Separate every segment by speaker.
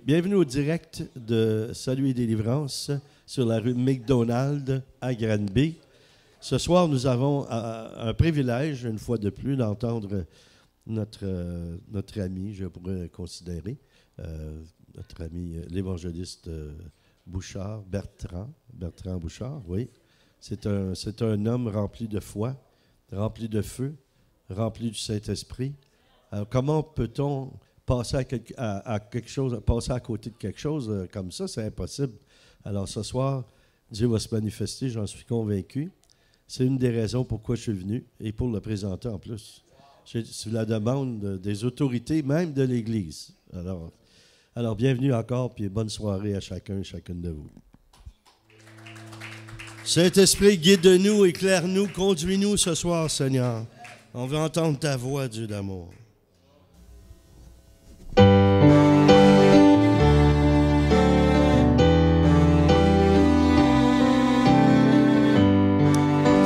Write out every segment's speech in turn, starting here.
Speaker 1: Bienvenue au direct de Salut et Délivrance sur la rue McDonald à Granby. Ce soir, nous avons un privilège, une fois de plus, d'entendre notre ami, je pourrais considérer, notre ami l'évangéliste Bouchard, Bertrand Bouchard, oui. C'est un homme rempli de foi, rempli de feu, rempli du Saint-Esprit. Alors, comment peut-on passer à quelque chose, passer à côté de quelque chose comme ça? C'est impossible. Alors, ce soir, Dieu va se manifester, j'en suis convaincu. C'est une des raisons pourquoi je suis venu et pour le présenter en plus. C'est la demande des autorités, même de l'Église. Alors, bienvenue encore, puis bonne soirée à chacun et chacune de vous. Saint-Esprit, guide-nous, éclaire-nous, conduis-nous ce soir, Seigneur. On veut entendre ta voix, Dieu d'amour.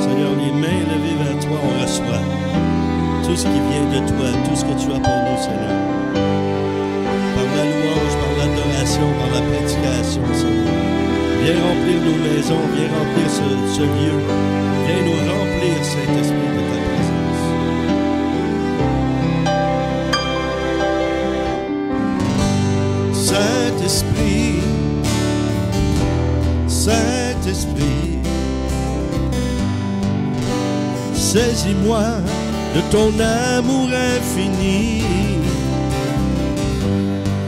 Speaker 1: Seigneur, les mains levées vers toi, on reçoit tout ce qui vient de toi, tout ce que tu as pour nous, Seigneur. Par la louange, par l'adoration, par la prédication, Seigneur. Viens remplir nos maisons, viens remplir ce lieu. Viens nous remplir, Saint-Esprit, de ta présence. Saint-Esprit, Saint-Esprit, saisis-moi de ton amour infini.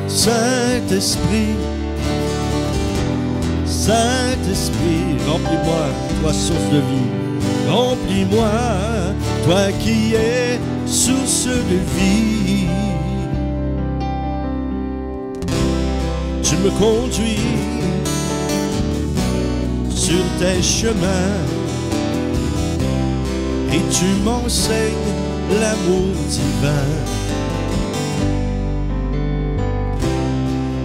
Speaker 1: Saint-Esprit, Saint-Esprit, remplis-moi, toi source de vie. Remplis-moi, toi qui es source de vie. Tu me conduis sur tes chemins et tu m'enseignes l'amour divin.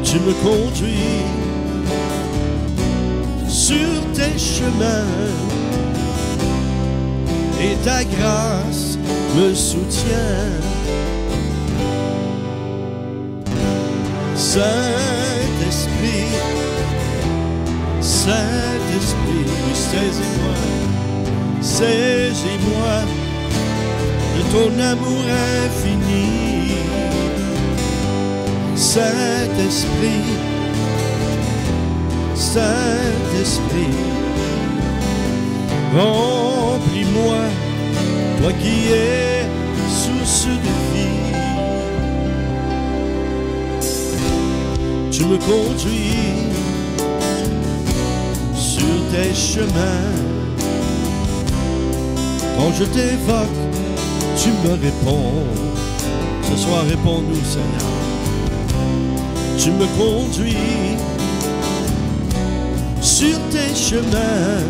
Speaker 1: Tu me conduis sur tes chemins et ta grâce me soutient. Saint-Esprit, Saint-Esprit, saisis-moi, saisis-moi de ton amour infini. Saint-Esprit, Saint-Esprit, remplis-moi, toi qui es source de vie. Tu me conduis sur tes chemins. Quand je t'évoque, tu me réponds. Ce soir, réponds-nous, Seigneur. Tu me conduis sur tes chemins.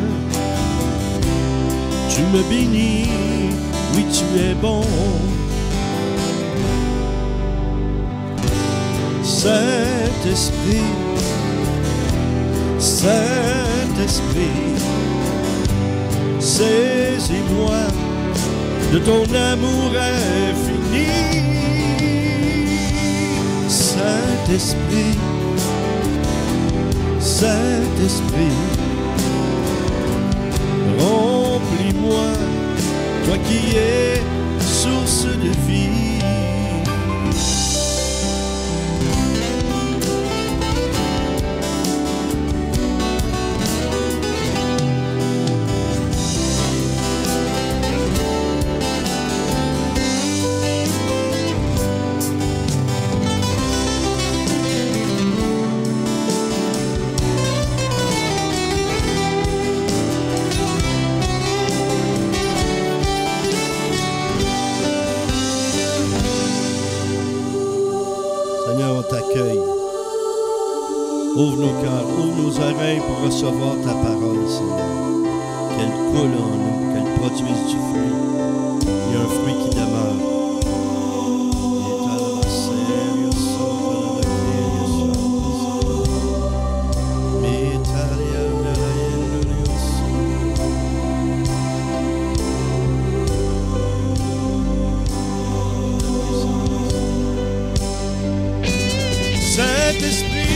Speaker 1: Tu me bénis, oui, tu es bon. Saint-Esprit, Saint-Esprit, saisis-moi de ton amour infini. Saint-Esprit, Saint-Esprit, remplis-moi, toi qui es source de vie. Ouvre nos cœurs, ouvre nos oreilles pour recevoir ta parole, Seigneur. Qu'elle coule en nous, qu'elle produise du fruit. Il y a un fruit qui demeure. Saint-Esprit,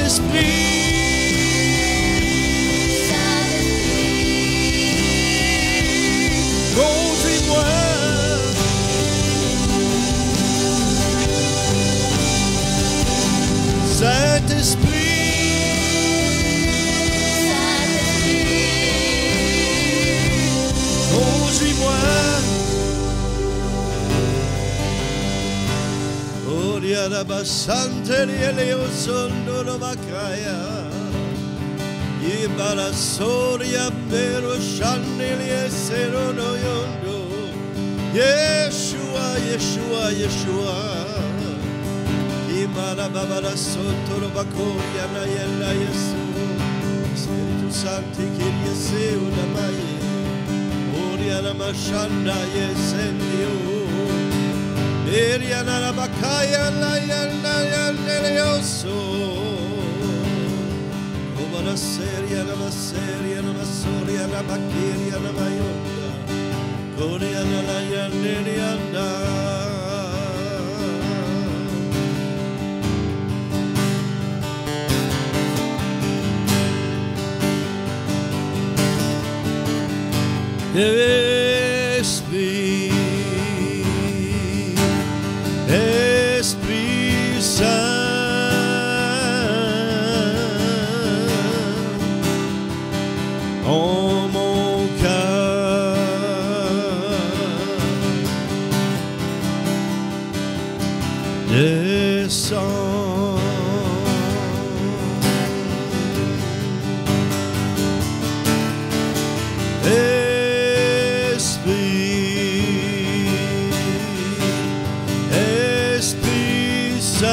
Speaker 1: Esprit Saint, en mon cœur, descends. Esprit Saint,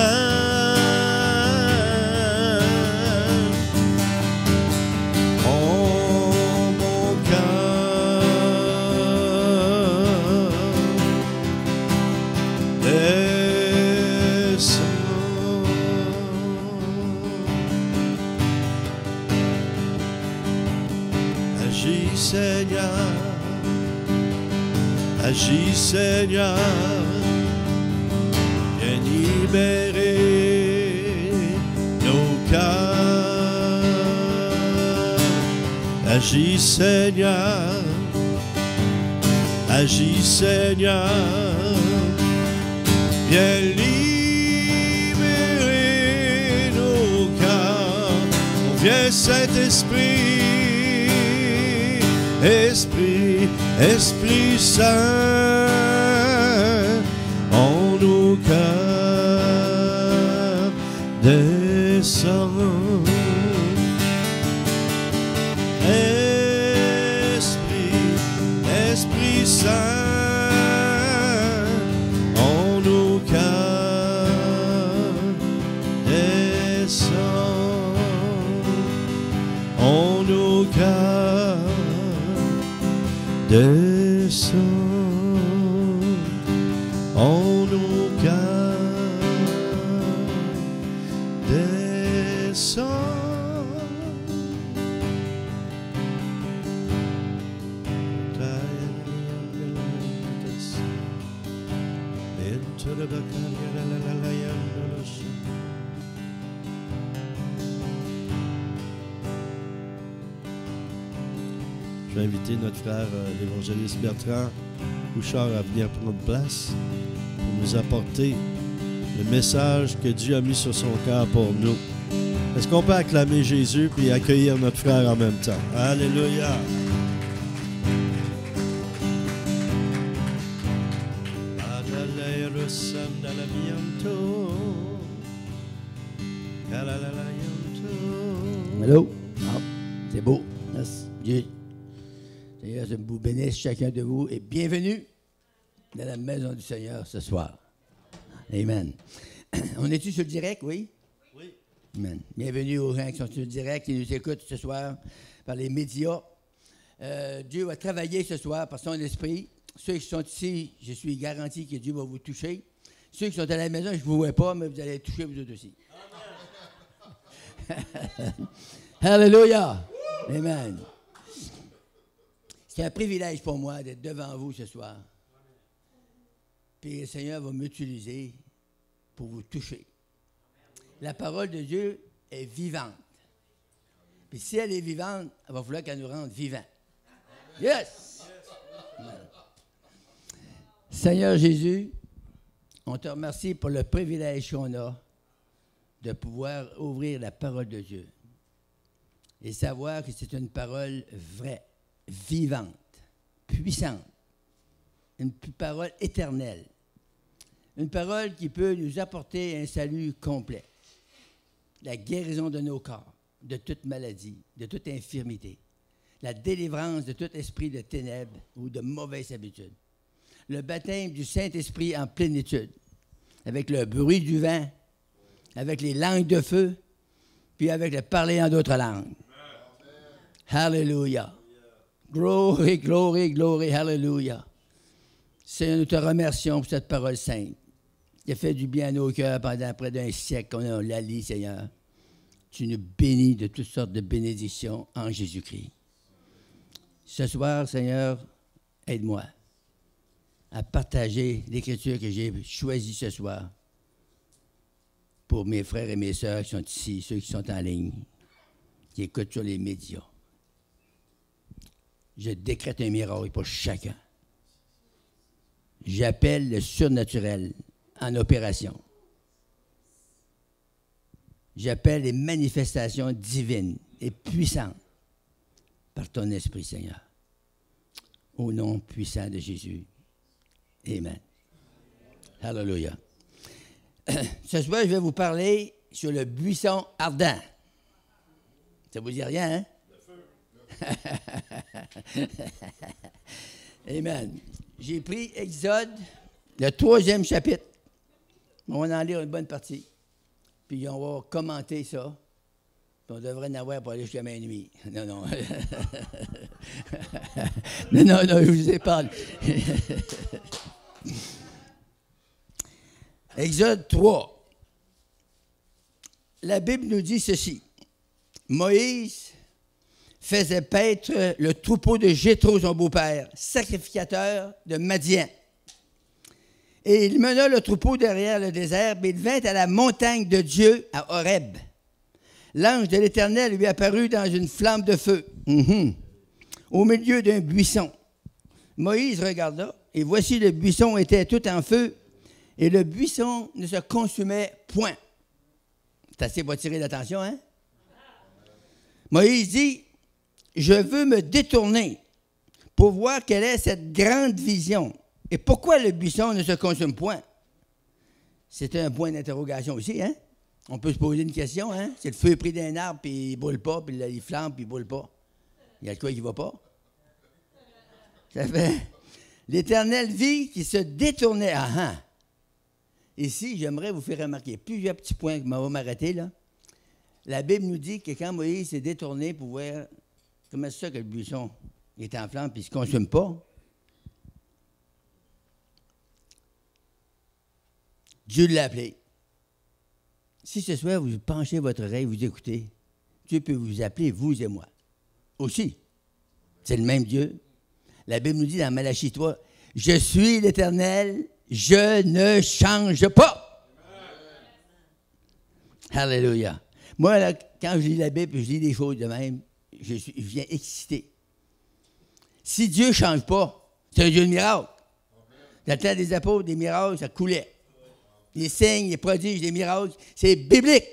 Speaker 1: en mon cœur, descends. Agis Seigneur, agis Seigneur, viens libérer nos cœurs. Agis Seigneur, agis Seigneur, viens libérer nos cœurs. Viens Saint-Esprit, Esprit Saint, en nos cœurs, descends. Esprit Saint, en nos cœurs, descends. En nos cœurs, descends. En nos cœurs, descends. Je vais inviter notre frère l'évangéliste Bertrand Bouchard à venir prendre place pour nous apporter le message que Dieu a mis sur son cœur pour nous. Est-ce qu'on peut acclamer Jésus puis accueillir notre frère en même temps? Alléluia!
Speaker 2: Allô? Ah, c'est beau. Merci. Dieu. Seigneur, je vous bénisse chacun de vous et bienvenue dans la maison du Seigneur ce soir. Amen. On est-tu sur le direct, oui?
Speaker 1: Oui.
Speaker 2: Amen. Bienvenue aux gens qui sont sur le direct, qui nous écoutent ce soir par les médias. Dieu va travailler ce soir par son esprit. Ceux qui sont ici, je suis garanti que Dieu va vous toucher. Ceux qui sont à la maison, je ne vous vois pas, mais vous allez toucher vous autres aussi. Alléluia! Amen. C'est un privilège pour moi d'être devant vous ce soir. Puis le Seigneur va m'utiliser pour vous toucher. La parole de Dieu est vivante. Puis si elle est vivante, il va falloir qu'elle nous rende vivants. Yes! Seigneur Jésus, on te remercie pour le privilège qu'on a de pouvoir ouvrir la parole de Dieu et savoir que c'est une parole vraie, vivante, puissante, une parole éternelle, une parole qui peut nous apporter un salut complet, la guérison de nos corps, de toute maladie, de toute infirmité, la délivrance de tout esprit de ténèbres ou de mauvaises habitudes, le baptême du Saint-Esprit en plénitude, avec le bruit du vent, avec les langues de feu, puis avec le parler en d'autres langues. Hallelujah. Glory, glory, glory, hallelujah. Seigneur, nous te remercions pour cette parole sainte qui a fait du bien à nos cœurs pendant près d'un siècle qu'on la lit, Seigneur. Tu nous bénis de toutes sortes de bénédictions en Jésus-Christ. Ce soir, Seigneur, aide-moi à partager l'Écriture que j'ai choisie ce soir pour mes frères et mes sœurs qui sont ici, ceux qui sont en ligne, qui écoutent sur les médias. Je décrète un miracle pour chacun. J'appelle le surnaturel en opération. J'appelle les manifestations divines et puissantes par ton Esprit, Seigneur. Au nom puissant de Jésus. Amen. Hallelujah. Ce soir, je vais vous parler sur le buisson ardent. Ça vous dit rien, hein? Amen. J'ai pris Exode, le 3e chapitre. On va en lire une bonne partie. Puis on va commenter ça. Puis on devrait en avoir pour aller jusqu'à minuit. Non, non. non, je vous ai parlé. Exode 3. La Bible nous dit ceci. Moïse faisait paître le troupeau de Jéthro, son beau-père, sacrificateur de Madian. Et il mena le troupeau derrière le désert, et il vint à la montagne de Dieu, à Horeb. L'ange de l'Éternel lui apparut dans une flamme de feu, au milieu d'un buisson. Moïse regarda, et voici le buisson était tout en feu, et le buisson ne se consumait point. C'est assez pour attirer l'attention, hein? Moïse dit, je veux me détourner pour voir quelle est cette grande vision. Et pourquoi le buisson ne se consume point? C'est un point d'interrogation aussi, hein? On peut se poser une question, hein? C'est le feu pris d'un arbre, puis il ne brûle pas, puis il flambe, puis il ne brûle pas. Il y a de quoi qui ne va pas? Ça fait... L'Éternel vit qui se détournait. Ici, j'aimerais vous faire remarquer plusieurs petits points que va m'arrêter, là. La Bible nous dit que quand Moïse s'est détourné pour voir comment c'est ça que le buisson est en flamme et ne se consume pas, Dieu l'a appelé. Si ce soir vous penchez votre oreille, vous écoutez, Dieu peut vous appeler, vous et moi. Aussi. C'est le même Dieu. La Bible nous dit dans Malachie 3, « Je suis l'Éternel, je ne change pas. » Alléluia. Moi, là, quand je lis la Bible, je lis des choses de même, je viens excité. Si Dieu ne change pas, c'est un Dieu de miracle. Dans le temps des apôtres, des miracles, ça coulait. Les signes, les prodiges, les miracles, c'est biblique.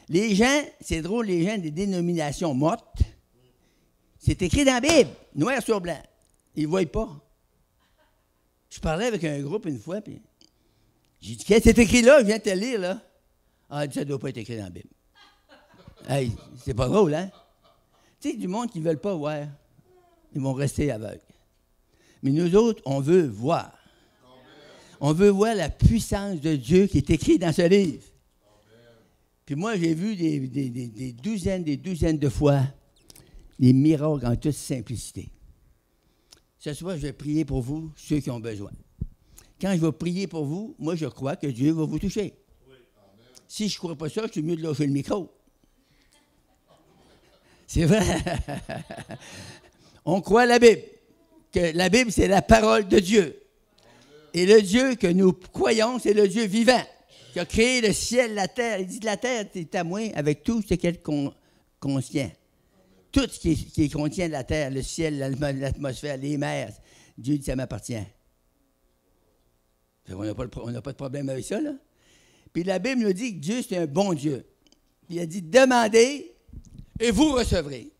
Speaker 2: Les gens, c'est drôle, les gens des dénominations mortes, c'est écrit dans la Bible, noir sur blanc. Ils ne voient pas. Je parlais avec un groupe une fois, puis j'ai dit, qu'est-ce que c'est écrit là? Je viens de te le lire, là. Ah, ça ne doit pas être écrit dans la Bible. Hey, c'est pas drôle, hein? Tu sais, du monde qui ne veulent pas voir, ils vont rester aveugles. Mais nous autres, on veut voir. On veut voir la puissance de Dieu qui est écrite dans ce livre. Puis moi, j'ai vu des douzaines de fois des miracles en toute simplicité. Ce soir, je vais prier pour vous, ceux qui ont besoin. Quand je vais prier pour vous, moi, je crois que Dieu va vous toucher. Si je ne crois pas ça, je suis mieux de lâcher le micro. C'est vrai. On croit la Bible. Que la Bible, c'est la parole de Dieu. Et le Dieu que nous croyons, c'est le Dieu vivant. qui a créé le ciel, la terre. Il dit, la terre est à moi avec tout ce qu'elle contient. Tout ce qui contient la terre, le ciel, l'atmosphère, les mers, Dieu dit, ça m'appartient. On n'a pas de problème avec ça, là. Puis la Bible nous dit que Dieu, c'est un bon Dieu. Il a dit, demandez et vous recevrez.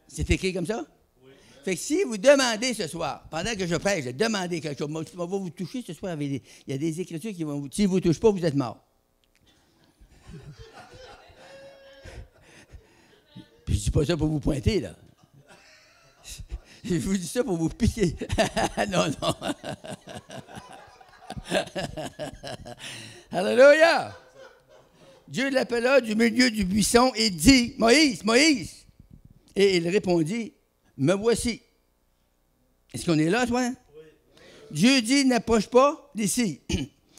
Speaker 2: C'est écrit comme ça? Oui. Fait que si vous demandez ce soir, pendant que je prêche, demandez quelque chose, on va vous toucher ce soir. Il y a des écritures qui vont vous... Si vous ne touchez pas, vous êtes mort. Puis je ne dis pas ça pour vous pointer, là. Je vous dis ça pour vous piquer. Non, non. Alléluia! Dieu l'appela du milieu du buisson et dit, « Moïse, Moïse! » Et il répondit, « Me voici. » Est-ce qu'on est là, toi? Oui. Dieu dit, « N'approche pas d'ici.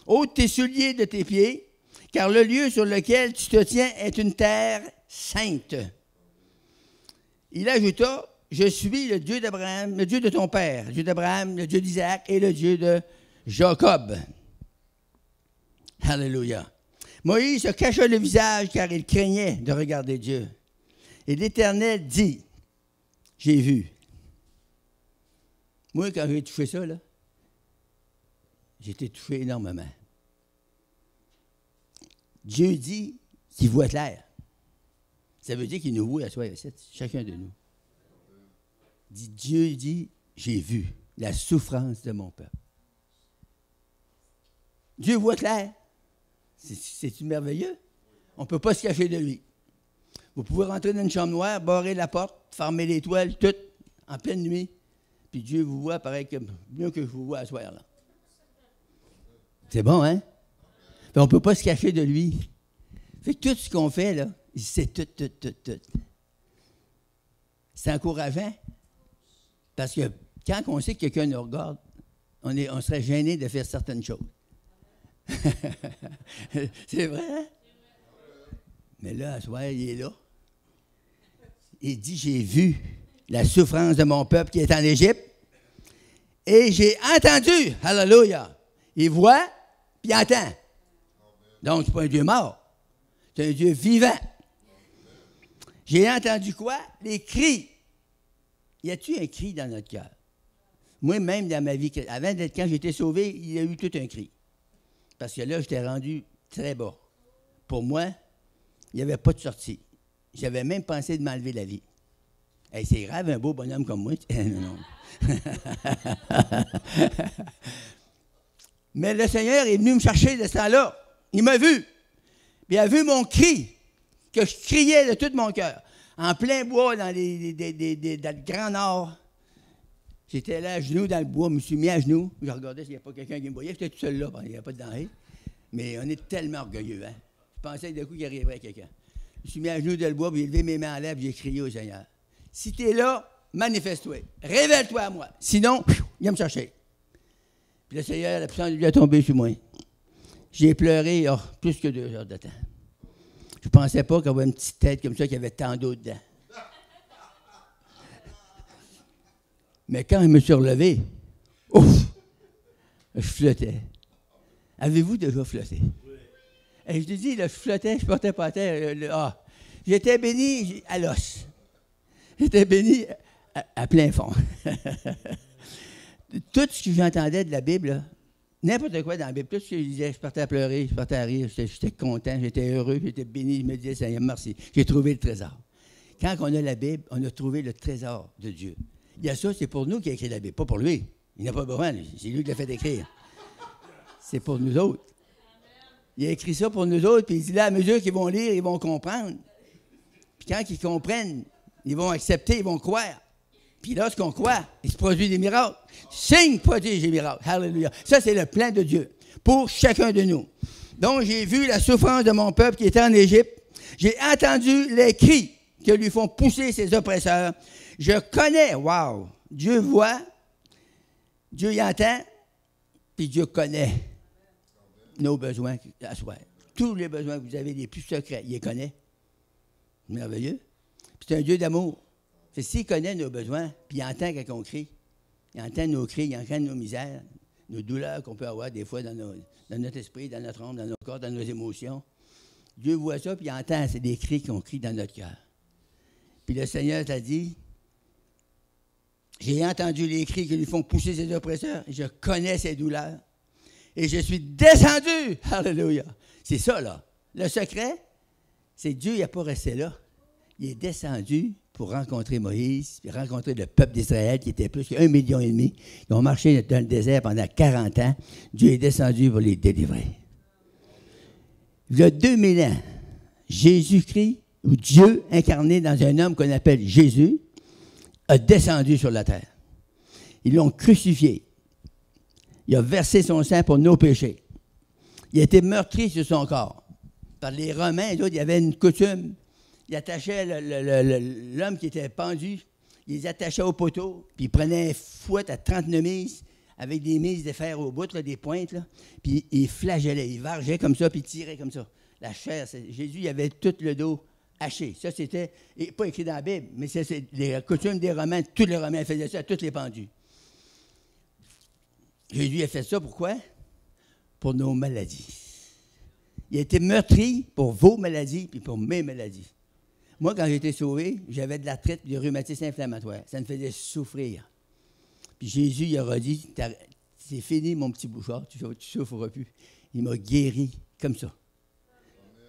Speaker 2: Ôte tes souliers de tes pieds, car le lieu sur lequel tu te tiens est une terre sainte. » Il ajouta, « Je suis le Dieu d'Abraham, le Dieu de ton père, le Dieu d'Abraham, le Dieu d'Isaac et le Dieu de Jacob. » Alléluia. Moïse se cacha le visage car il craignait de regarder Dieu. Et l'Éternel dit, « J'ai vu. » Moi, quand j'ai touché ça, là, j'ai été touché énormément. Dieu dit qu'il voit clair. Ça veut dire qu'il nous voit à soi, chacun de nous. Dieu dit, j'ai vu la souffrance de mon peuple. Dieu voit clair. C'est merveilleux. On ne peut pas se cacher de lui. Vous pouvez rentrer dans une chambre noire, barrer la porte, fermer les toiles, tout, en pleine nuit, puis Dieu vous voit pareil que mieux que je vous vois à soir, là. C'est bon, hein? Puis on ne peut pas se cacher de lui. Fait que tout ce qu'on fait, là, c'est tout. C'est encourageant. Parce que quand on sait que quelqu'un nous regarde, on serait gêné de faire certaines choses. C'est vrai, hein? Mais là, à soir, il est là. Il dit, j'ai vu la souffrance de mon peuple qui est en Égypte et j'ai entendu. Alléluia. Il voit, puis il entend. Donc, ce n'est pas un Dieu mort. C'est un Dieu vivant. J'ai entendu quoi? Les cris. Y a-t-il un cri dans notre cœur? Moi-même, dans ma vie, quand j'étais sauvé, il y a eu tout un cri. Parce que là, j'étais rendu très bas. Pour moi, il n'y avait pas de sortie. J'avais même pensé de m'enlever la vie. Hey, c'est grave, un beau bonhomme comme moi. Non. Mais le Seigneur est venu me chercher de ce temps-là. Il m'a vu. Puis il a vu mon cri, que je criais de tout mon cœur. En plein bois, dans le Grand Nord. J'étais là à genoux dans le bois, je me suis mis à genoux. Je regardais s'il n'y avait pas quelqu'un qui me voyait. J'étais tout seul là, il n'y avait pas de denrée. Mais on est tellement orgueilleux, hein? Je pensais d'un coup qu'il arriverait quelqu'un. Je me suis mis à genoux dans le bois, puis j'ai levé mes mains en l'air, puis j'ai crié au Seigneur. Si tu es là, manifeste-toi. Révèle-toi à moi. Sinon, viens me chercher. Puis le Seigneur, la puissance de Dieu a tombé sur moi. J'ai pleuré plus que 2 heures de temps. Je ne pensais pas qu'il y avait une petite tête comme ça, qu'il y avait tant d'eau dedans. Mais quand je me suis relevé, ouf, je flottais. Avez-vous déjà flotté? Oui. Et je te dis, là, je flottais, je ne portais pas à terre. J'étais béni à l'os. J'étais béni à plein fond. Tout ce que j'entendais de la Bible, là, n'importe quoi dans la Bible, tout ce que je disais, je partais à pleurer, je partais à rire, j'étais content, j'étais heureux, j'étais béni, je me disais, Seigneur, merci, j'ai trouvé le trésor. Quand on a la Bible, on a trouvé le trésor de Dieu. Il y a ça, c'est pour nous qui a écrit la Bible, pas pour lui. Il n'a pas besoin, c'est lui qui l'a fait écrire. C'est pour nous autres. Il a écrit ça pour nous autres, puis il dit là, à mesure qu'ils vont lire, ils vont comprendre. Puis quand ils comprennent, ils vont accepter, ils vont croire. Puis lorsqu'on croit, il se produit des miracles. Signe, prodige des miracles. Alléluia. Ça, c'est le plan de Dieu pour chacun de nous. Donc, j'ai vu la souffrance de mon peuple qui était en Égypte. J'ai entendu les cris que lui font pousser ses oppresseurs. Je connais, wow, Dieu voit, Dieu y entend, puis Dieu connaît nos besoins à soi. Tous les besoins que vous avez les plus secrets, il les connaît. Merveilleux. Puis c'est un Dieu d'amour. S'il connaît nos besoins, puis il entend quand on crie, il entend nos cris, il entend nos misères, nos douleurs qu'on peut avoir des fois dans notre esprit, dans notre âme, dans nos corps, dans nos émotions. Dieu voit ça, puis il entend, c'est des cris qu'on crie dans notre cœur. Puis le Seigneur t'a dit, j'ai entendu les cris qui lui font pousser ses oppresseurs, je connais ses douleurs, et je suis descendu. Alléluia. C'est ça, là. Le secret, c'est Dieu, il n'a pas resté là. Il est descendu pour rencontrer Moïse, puis rencontrer le peuple d'Israël, qui était plus qu'1,5 million. Ils ont marché dans le désert pendant 40 ans. Dieu est descendu pour les délivrer. Il y a 2000 ans, Jésus-Christ, ou Dieu incarné dans un homme qu'on appelle Jésus, a descendu sur la terre. Ils l'ont crucifié. Il a versé son sang pour nos péchés. Il a été meurtri sur son corps. Par les Romains, il y avait une coutume. Ils attachaient l'homme qui était pendu, ils les attachaient au poteau, puis ils prenaient un fouet à 39 mises, avec des mises de fer au bout, là, des pointes, là, puis ils flagellaient, ils vargeaient comme ça, puis ils tiraient comme ça. La chair, Jésus, il avait tout le dos haché. Ça, c'était, pas écrit dans la Bible, mais c'est les coutumes des Romains. Tous les Romains faisaient ça à tous les pendus. Jésus a fait ça, pourquoi? Pour nos maladies. Il a été meurtri pour vos maladies, puis pour mes maladies. Moi, quand j'ai été sauvé, j'avais de l'arthrite et du rhumatisme inflammatoire. Ça me faisait souffrir. Puis Jésus, il aura dit, c'est fini, mon petit bouchard, tu ne souffres plus. Il m'a guéri comme ça.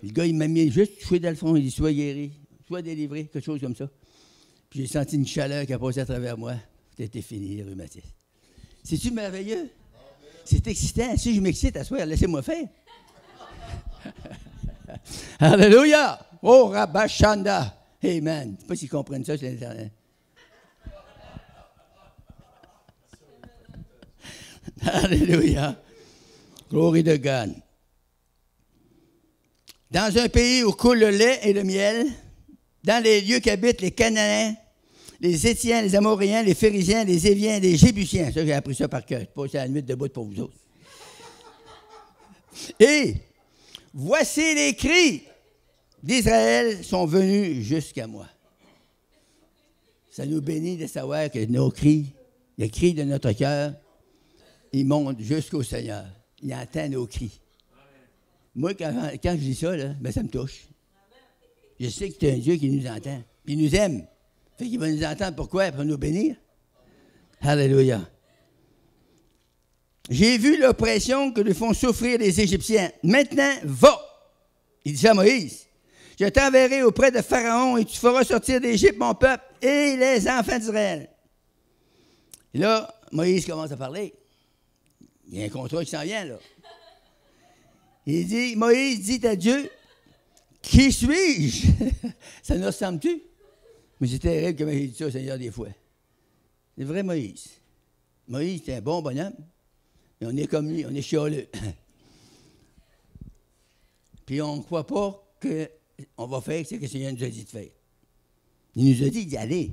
Speaker 2: Le gars, il m'a mis juste touché dans le front, il dit, sois guéri, sois délivré, quelque chose comme ça. Puis j'ai senti une chaleur qui a passé à travers moi. C'était fini, le rhumatisme. C'est-tu merveilleux? C'est excitant. Si je m'excite à soir, laissez-moi faire. Alléluia! Oh, Rabashanda! Amen. Je ne sais pas s'ils comprennent ça sur l'Internet. Alléluia! Glory to God. Dans un pays où coule le lait et le miel, dans les lieux qu'habitent les Cananéens, les Étiens, les Amoréens, les Phérésiens, les Éviens, les Jébusiens. Ça, j'ai appris ça par cœur. Je passe la nuit debout pour vous autres. Et voici les cris d'Israël sont venus jusqu'à moi. Ça nous bénit de savoir que nos cris, les cris de notre cœur, ils montent jusqu'au Seigneur. Il entend nos cris. Moi, quand je dis ça, là, ben, ça me touche. Je sais que c'est un Dieu qui nous entend. Puis il nous aime. Fait qu'il va nous entendre pourquoi? Pour nous bénir. Alléluia. J'ai vu l'oppression que lui font souffrir les Égyptiens. Maintenant, va. Il dit ça à Moïse. Je t'enverrai auprès de Pharaon et tu feras sortir d'Égypte mon peuple et les enfants d'Israël. Et là, Moïse commence à parler. Il y a un contrat qui s'en vient, là. Il dit, Moïse dit à Dieu, qui suis-je? Ça nous ressemble-tu? Mais c'est terrible comme j'ai dit ça au Seigneur des fois. C'est vrai, Moïse. Moïse, c'est un bon bonhomme, mais on est comme lui, on est chialeux. Puis on ne croit pas qu'on va faire ce que le Seigneur nous a dit de faire. Il nous a dit d'aller.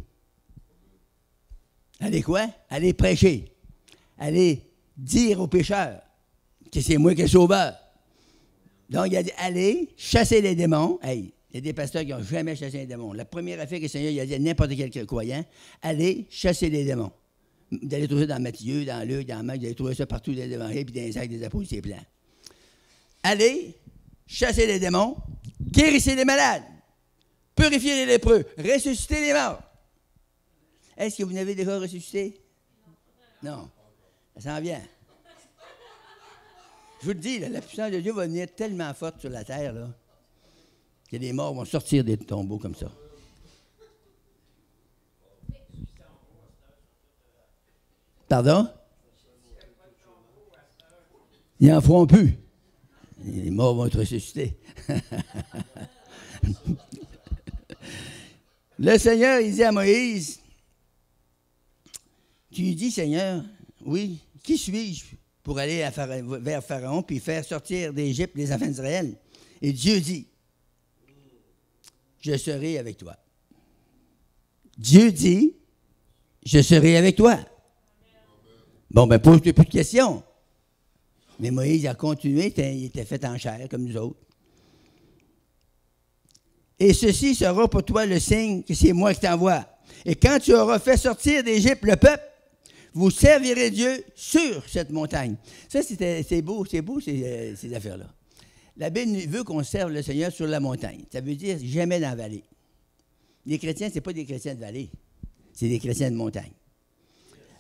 Speaker 2: Allez quoi? Allez prêcher. Allez dire aux pécheurs que c'est moi qui est sauveur. Donc, il a dit, allez chasser les démons. Hey, il y a des pasteurs qui n'ont jamais chassé les démons. La première affaire que le Seigneur il a dit à n'importe quel croyant, allez chasser les démons. Vous allez trouver ça dans Matthieu, dans Luc, dans Marc, vous allez trouver ça partout dans les évangiles, puis dans les actes des apôtres, c'est plein. Allez chasser les démons, guérissez les malades, purifiez les lépreux, ressuscitez les morts. Est-ce que vous n'avez déjà ressuscité? Non. Ça s'en vient. Je vous le dis, là, la puissance de Dieu va venir tellement forte sur la terre là, que les morts vont sortir des tombeaux comme ça. Pardon? Ils n'en feront plus. Les morts vont être ressuscités. Le Seigneur, il dit à Moïse, tu lui dis, Seigneur, oui, qui suis-je pour aller vers Pharaon puis faire sortir d'Égypte les enfants d'Israël? Et Dieu dit, je serai avec toi. Dieu dit, je serai avec toi. Bon, ben, pose-toi plus de questions. Mais Moïse a continué, il était fait en chair, comme nous autres. Et ceci sera pour toi le signe que c'est moi qui t'envoie. Et quand tu auras fait sortir d'Égypte le peuple, Vous servirez Dieu sur cette montagne. Ça, c'est beau, ces affaires-là. La Bible veut qu'on serve le Seigneur sur la montagne. Ça veut dire jamais dans la vallée. Les chrétiens, ce n'est pas des chrétiens de vallée, c'est des chrétiens de montagne.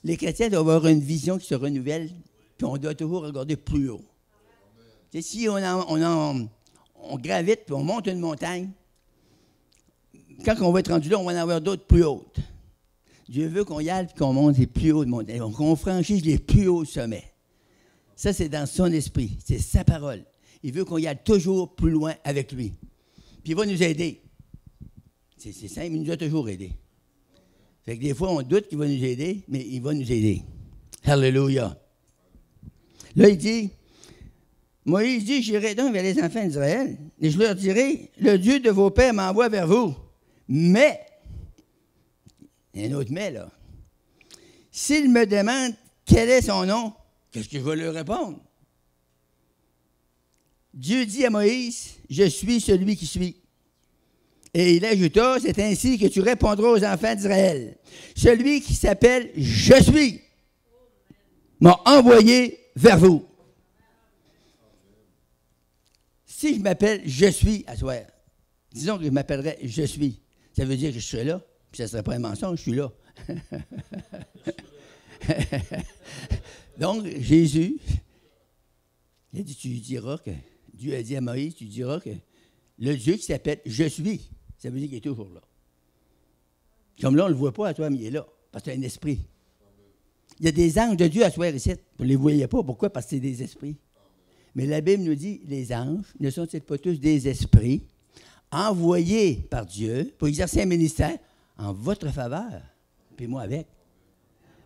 Speaker 2: Les chrétiens doivent avoir une vision qui se renouvelle, puis on doit toujours regarder plus haut. T'sais, si on gravite, puis on monte une montagne, quand on va être rendu là, on va en avoir d'autres plus hautes. Dieu veut qu'on y aille et qu'on monte les plus hautes montagnes, qu'on franchisse les plus hauts sommets. Ça, c'est dans son esprit, c'est sa parole. Il veut qu'on y aille toujours plus loin avec lui. Puis il va nous aider. C'est simple, il nous a toujours aidés. Fait que des fois, on doute qu'il va nous aider, mais il va nous aider. Alléluia. Là, il dit, Moïse dit, j'irai donc vers les enfants d'Israël, et je leur dirai, le Dieu de vos pères m'envoie vers vous. Mais, il y a un autre mais, là. S'il me demande quel est son nom, qu'est-ce que je vais lui répondre? Dieu dit à Moïse, je suis celui qui suis. Et il ajouta, c'est ainsi que tu répondras aux enfants d'Israël. Celui qui s'appelle Je suis m'a envoyé vers vous. Si je m'appelle Je suis à soir, disons que je m'appellerais Je suis, ça veut dire que je serai là, puis ça ne serait pas un mensonge, je suis là. Donc, Jésus, il a dit, tu diras que, Dieu a dit à Moïse, tu diras que le Dieu qui s'appelle Je suis, ça veut dire qu'il est toujours là. Comme là, on ne le voit pas à toi, mais il est là, parce que c'est un esprit. Il y a des anges de Dieu à soir ici. Vous ne les voyez pas. Pourquoi? Parce que c'est des esprits. Mais la Bible nous dit, les anges ne sont-ils pas tous des esprits envoyés par Dieu pour exercer un ministère en votre faveur, puis moi avec.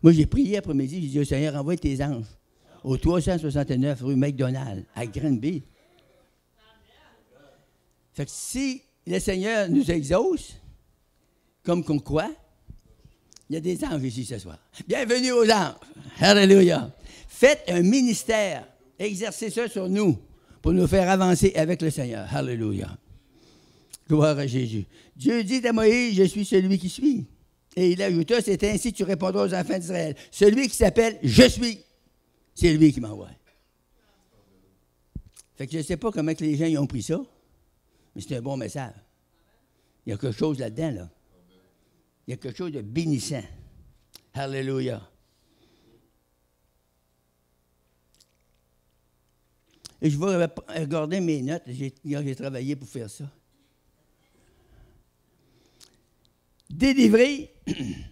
Speaker 2: Moi, j'ai prié après-midi, j'ai dit au Seigneur, envoie tes anges au 369 rue McDonald, à Granby. Fait que si le Seigneur nous exauce, comme qu'on croit, il y a des anges ici ce soir. Bienvenue aux anges. Alléluia. Faites un ministère. Exercez ça sur nous pour nous faire avancer avec le Seigneur. Alléluia. Gloire à Jésus. Dieu dit à Moïse, je suis celui qui suis. Et il ajouta, c'est ainsi que tu répondras aux enfants d'Israël. Celui qui s'appelle Je suis, c'est lui qui m'envoie. Fait que je ne sais pas comment que les gens y ont pris ça, mais c'est un bon message. Il y a quelque chose là-dedans, là. Il y a quelque chose de bénissant. Alléluia. Et je vais regarder mes notes. J'ai travaillé pour faire ça. Délivrer,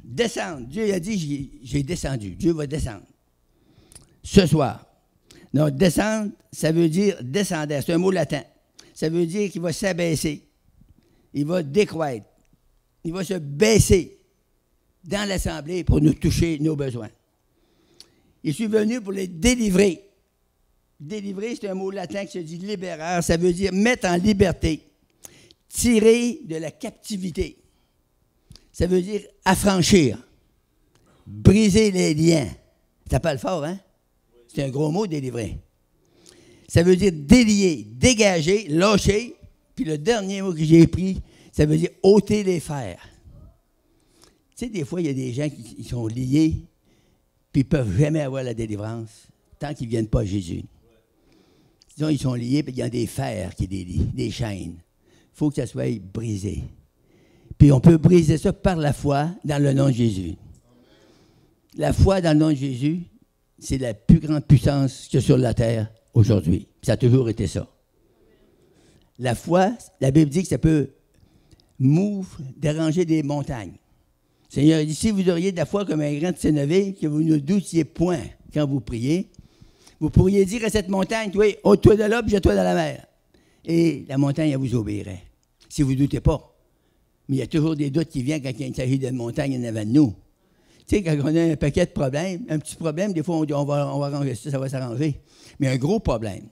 Speaker 2: descendre. Dieu a dit, j'ai descendu. Dieu va descendre. Ce soir. Donc, descendre, ça veut dire descendre. C'est un mot latin. Ça veut dire qu'il va s'abaisser. Il va décroître. Il va se baisser dans l'assemblée pour nous toucher nos besoins. Je suis venu pour les délivrer. Délivrer, c'est un mot latin qui se dit libérateur. Ça veut dire mettre en liberté, tirer de la captivité. Ça veut dire affranchir, briser les liens. Ça parle fort, hein? C'est un gros mot, délivrer. Ça veut dire délier, dégager, lâcher. Puis le dernier mot que j'ai pris, ça veut dire ôter les fers. Tu sais, des fois, il y a des gens qui sont liés, puis ils ne peuvent jamais avoir la délivrance tant qu'ils ne viennent pas à Jésus. Sinon, ils sont liés, puis il y a des fers qui les lient, des chaînes. Il faut que ça soit brisé. Puis on peut briser ça par la foi dans le nom de Jésus. La foi dans le nom de Jésus, c'est la plus grande puissance qu'il y a sur la terre aujourd'hui. Ça a toujours été ça. La foi, la Bible dit que ça peut déranger des montagnes. Le Seigneur dit, si vous auriez de la foi comme un grain de sénévé, que vous ne doutiez point quand vous priez, vous pourriez dire à cette montagne, toi, ôte-toi de là, puis jette-toi dans la mer. Et la montagne, elle vous obéirait. Si vous ne doutez pas. Mais il y a toujours des doutes qui viennent quand il s'agit d'une montagne en avant de nous. Tu sais, quand on a un paquet de problèmes, un petit problème, des fois, on va arranger ça, ça va s'arranger. Mais un gros problème,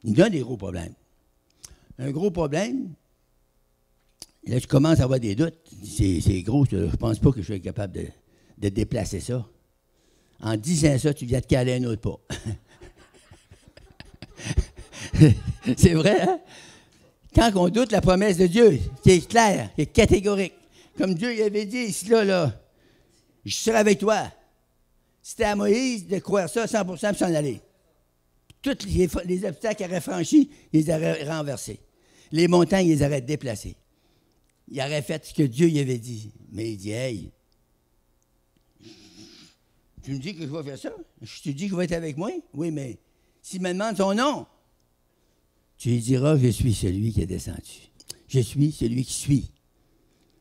Speaker 2: il y a des gros problèmes. Un gros problème, là, je commence à avoir des doutes. C'est gros, je ne pense pas que je sois capable de déplacer ça. En disant ça, tu viens de caler un autre pas. C'est vrai, hein? Quand on doute la promesse de Dieu, qui est claire, qui est catégorique, comme Dieu avait dit ici, là, je serai avec toi. C'était à Moïse de croire ça à 100 % et s'en aller. Tous les obstacles qu'il aurait franchis, il les aurait renversés. Les montagnes, il les aurait déplacées. Il aurait fait ce que Dieu lui avait dit. Mais il dit, hey, tu me dis que je vais faire ça? Je te dis que je vais être avec moi? Oui, mais s'il me demande son nom, tu lui diras, je suis celui qui est descendu. Je suis celui qui suis.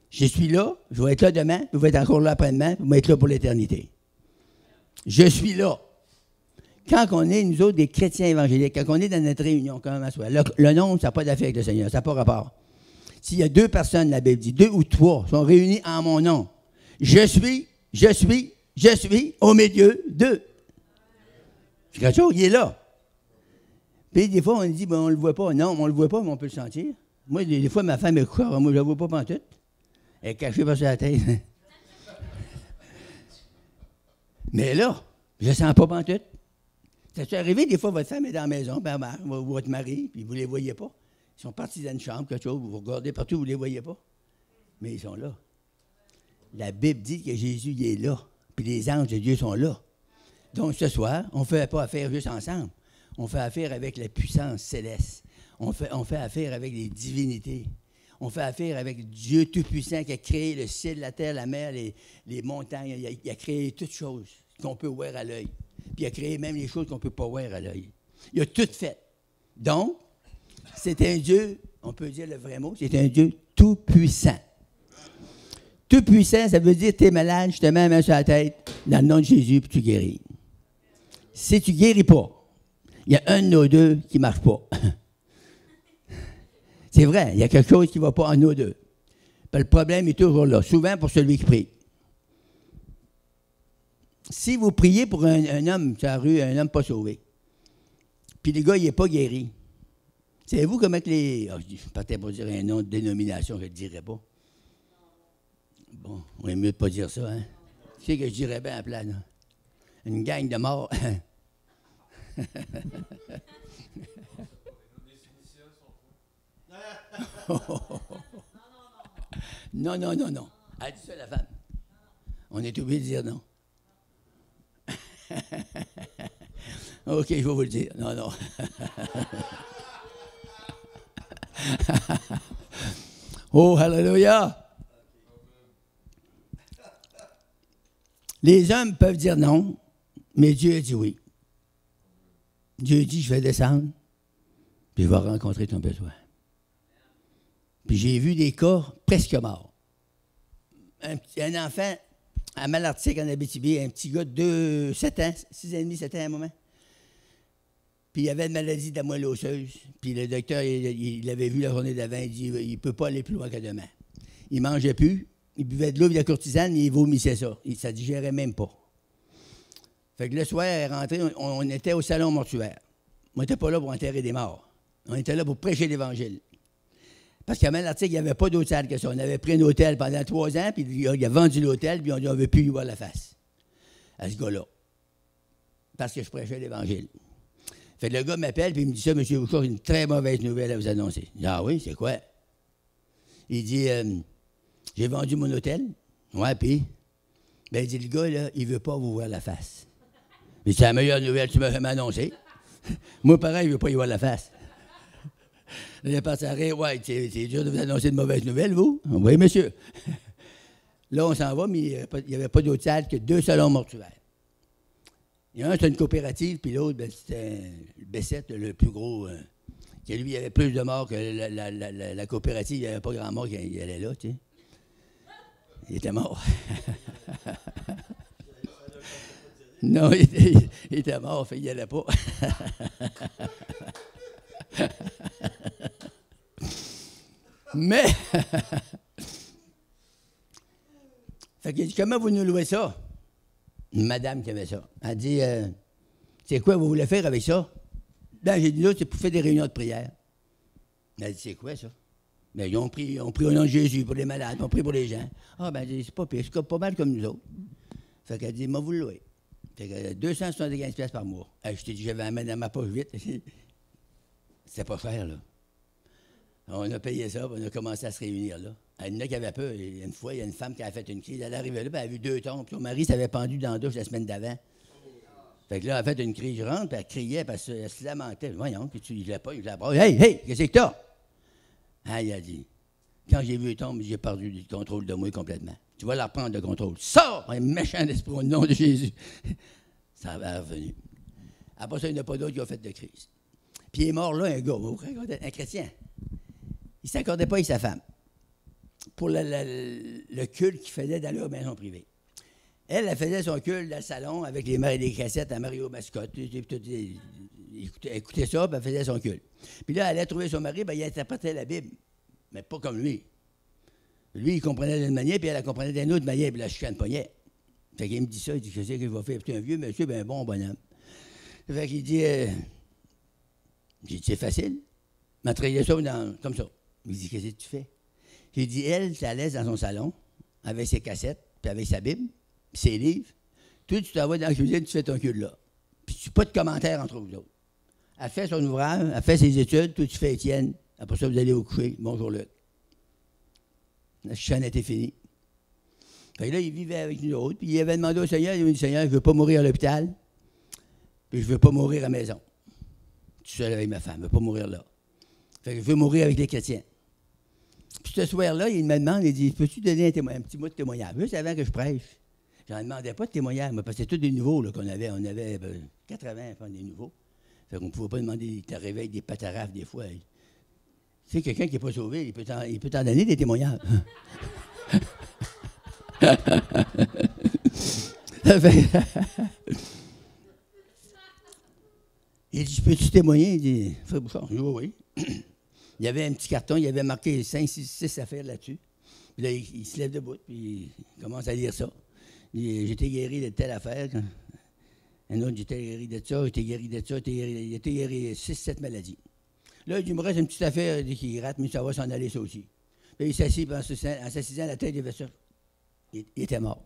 Speaker 2: Je suis là, je vais être là demain, je vais être encore là après-demain, je vais être là pour l'éternité. Je suis là. Quand on est, nous autres, des chrétiens évangéliques, quand on est dans notre réunion, comment soit, le nom, ça n'a pas d'affaire avec le Seigneur, ça n'a pas rapport. S'il y a 2 personnes, la Bible dit, 2 ou 3 sont réunis en mon nom. Je suis au milieu d'eux. C'est quelque chose, il est là. Puis des fois, on dit, ben, on ne le voit pas. Non, on ne le voit pas, mais on peut le sentir. Moi, des fois, ma femme est couchée, moi, je ne la vois pas pantoute. Elle est cachée par sa tête. Mais là, je ne sens pas pantoute. Ça t'est arrivé, des fois, votre femme est dans la maison, ben, votre mari, puis vous ne les voyez pas. Ils sont partis dans une chambre, quelque chose, vous regardez partout, vous ne les voyez pas. Mais ils sont là. La Bible dit que Jésus, il est là. Puis les anges de Dieu sont là. Donc, ce soir, on ne fait pas affaire juste ensemble. On fait affaire avec la puissance céleste. On fait affaire avec les divinités. On fait affaire avec Dieu Tout-Puissant qui a créé le ciel, la terre, la mer, les montagnes. Il a créé toutes choses qu'on peut voir à l'œil. Puis il a créé même les choses qu'on ne peut pas voir à l'œil. Il a tout fait. Donc, c'est un Dieu, on peut dire le vrai mot, c'est un Dieu tout-puissant. Tout-puissant, ça veut dire tu es malade, je te mets la main sur la tête, dans le nom de Jésus, puis tu guéris. Si tu ne guéris pas, il y a un de nos deux qui ne marche pas. C'est vrai, il y a quelque chose qui ne va pas en nous deux. Puis le problème est toujours là, souvent pour celui qui prie. Si vous priez pour un homme sur la rue, un homme pas sauvé, puis le gars, il n'est pas guéri, savez-vous comment que les... Oh, je partais pour dire un nom de dénomination, je ne le dirais pas. Bon, on est mieux de ne pas dire ça, hein? Tu sais que je dirais bien à plat, là. Une gang de morts. Non. Elle dit ça, la femme. On est obligé de dire non. OK, je vais vous le dire. Non. Oh, hallelujah! Les hommes peuvent dire non, mais Dieu a dit oui. Dieu dit, je vais descendre, puis je vais rencontrer ton besoin. Puis j'ai vu des cas presque morts. Un enfant à Malartic, en Abitibi, un petit gars de 7 ans, 6 ans et demi, 7 ans à un moment. Puis il avait une maladie de la moelle osseuse. Puis le docteur, il l'avait vu la journée d'avant, il dit, il ne peut pas aller plus loin que demain. Il ne mangeait plus, il buvait de l'eau de la courtisane, il vomissait ça. Ça ne digérait même pas. Fait que le soir, elle est rentrée, on était au salon mortuaire. On n'était pas là pour enterrer des morts. On était là pour prêcher l'Évangile. Parce qu'à Malartic, il n'y avait pas d'autre salle que ça. On avait pris un hôtel pendant 3 ans, puis il a vendu l'hôtel, puis on ne veut plus y voir la face à ce gars-là. Parce que je prêchais l'Évangile. Fait que le gars m'appelle, puis il me dit ça, M. Bouchard, une très mauvaise nouvelle à vous annoncer. Je dis, ah oui, c'est quoi? Il dit, j'ai vendu mon hôtel. Ouais, puis? Ben, il dit, le gars, là, il ne veut pas vous voir la face. Mais c'est la meilleure nouvelle que tu m'as jamais annoncée. Moi, pareil, il ne veut pas y voir la face. Là, il passe à rire, ouais, c'est dur de vous annoncer de mauvaises nouvelles, vous? Oui, monsieur. Là, on s'en va, mais il n'y avait pas d'autre salle que 2 salons mortuaires. Il y en a un, c'était une coopérative, puis l'autre, ben, c'était le Bessette, le plus gros, qui lui, il y avait plus de morts que la coopérative, il n'y avait pas grand mort qui allait là, tu sais. Il était mort. Non, il était mort, fait qu'il n'y allait pas. Mais, fait qu'il dit, comment vous nous louez ça? Une madame qui avait ça. Elle dit, c'est quoi vous voulez faire avec ça? Ben, j'ai dit, là, c'est pour faire des réunions de prière. Elle dit, c'est quoi ça? Ben, ils ont pris au nom de Jésus pour les malades, ils ont pris pour les gens. Ah, ben, c'est pas pire, c'est pas mal comme nous autres. Fait qu'elle dit, moi, vous le louez. Fait que 275$ par mois. Je t'ai dit, j'avais amené dans ma poche vite. C'était pas cher, là. On a payé ça, on a commencé à se réunir, là. Il y en a qui avaient peur. Une fois, il y a une femme qui a fait une crise. Elle arrivait là, puis elle a vu 2 tombes. Son mari s'avait pendu dans la douche la semaine d'avant. Fait que là, elle a fait une crise, je rentre, puis elle criait, parce qu'elle se lamentait. Voyons, puis tu l'as pas, il l'a pas. Hey, hey, qu'est-ce que t'as? Ah, il a dit, quand j'ai vu tomber, j'ai perdu le contrôle de moi complètement. Tu vas la reprendre le contrôle. Sors, un méchant esprit au nom de Jésus. Ça va revenu. Après ça, il n'y en a pas d'autre qui a fait de crise. Puis il est mort là, un gars, un chrétien. Il ne s'accordait pas avec sa femme pour le culte qu'il faisait dans leur maison privée. Elle faisait son culte dans le salon avec les cassettes à Mario Mascotte. Elle écoutait ça, puis elle faisait son culte. Puis là, elle allait trouver son mari, ben, il interprétait la Bible, mais pas comme lui. Lui, il comprenait d'une manière, puis elle comprenait d'une autre manière, puis la chicane pognait. Fait qu'il me dit ça, il dit, qu'est-ce que je vais faire? Puis un vieux monsieur, ben bon bonhomme. Fait qu'il dit, j'ai dit, c'est facile. Il m'a traité ça comme ça. Il dit, qu'est-ce que tu fais? J'ai dit, elle, c'est à l'aise dans son salon, avec ses cassettes, puis avec sa Bible, puis ses livres. Toi, tu t'en vas dans la cuisine, tu fais ton cul là. Puis tu n'as pas de commentaires entre vous autres. Elle fait son ouvrage, elle fait ses études, toi, tu fais Étienne. Après ça, vous allez au coucher. Bonjour, Luc. La chaîne était finie. Fait que là, il vivait avec nous autres, puis il avait demandé au Seigneur, il a dit, Seigneur, je ne veux pas mourir à l'hôpital, puis je ne veux pas mourir à la maison. Tout seul avec ma femme, je ne veux pas mourir là. Fait que je veux mourir avec les chrétiens. Puis ce soir-là, il me demande, il dit, peux-tu donner un petit mot de témoignage? Juste avant que je prêche. Je n'en demandais pas de témoignage, parce que c'était tous des nouveaux là, qu'on avait. On avait 80 enfants des nouveaux. Fait qu'on ne pouvait pas demander, tu réveilles des patarafes des fois. Tu sais, quelqu'un qui n'est pas sauvé, il peut t'en donner des témoignages. Il dit, peux-tu témoigner? Il dit, Frère Bouchard, oui. Il y avait un petit carton, il avait marqué 5, 6 affaires là-dessus. Puis là, il se lève debout, puis il commence à lire ça. Il dit, j'étais guéri de telle affaire. Un autre, j'étais guéri de ça, j'étais guéri de ça, il était guéri de 6, 7 maladies. Là, il dit, il me reste une petite affaire qui gratte, mais ça va s'en aller ça aussi. Puis il s'assit, en s'assisant à la tête, il avait ça. Il était mort.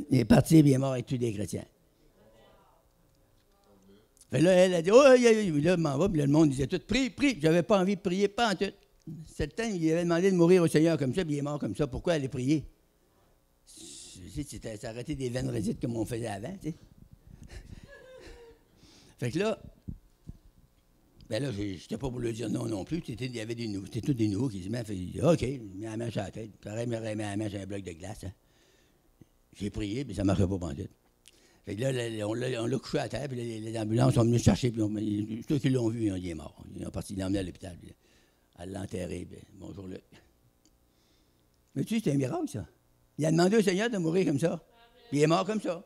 Speaker 2: Il est parti, puis il est mort avec tous les chrétiens. Fait là, elle a dit, oh, là, je m'en vais, puis là, le monde disait tout, prie, prie. J'avais pas envie de prier, pas en tout. C'est le temps, il avait demandé de mourir au Seigneur comme ça, puis il est mort comme ça. Pourquoi aller prier? C'était arrêter des veines résites comme on faisait avant, tu sais. Fait que là, ben là, je n'étais pas pour le dire non plus. Il y avait des nouveaux, c'était tous des nouveaux qui disaient, OK, il met la main sur la tête. Pareil, il met la main sur un bloc de glace. Hein. J'ai prié, puis ça ne marchait pas pendant tout. Fait que là, on l'a couché à terre, puis les ambulances sont venues chercher, puis ceux qui l'ont vu, il est mort. Ils ont parti, ils l'ont emmené à l'hôpital, puis elle l'a enterré, puis bonjour Luc. Mais tu sais, c'est un miracle, ça. Il a demandé au Seigneur de mourir comme ça. Puis il est mort comme ça.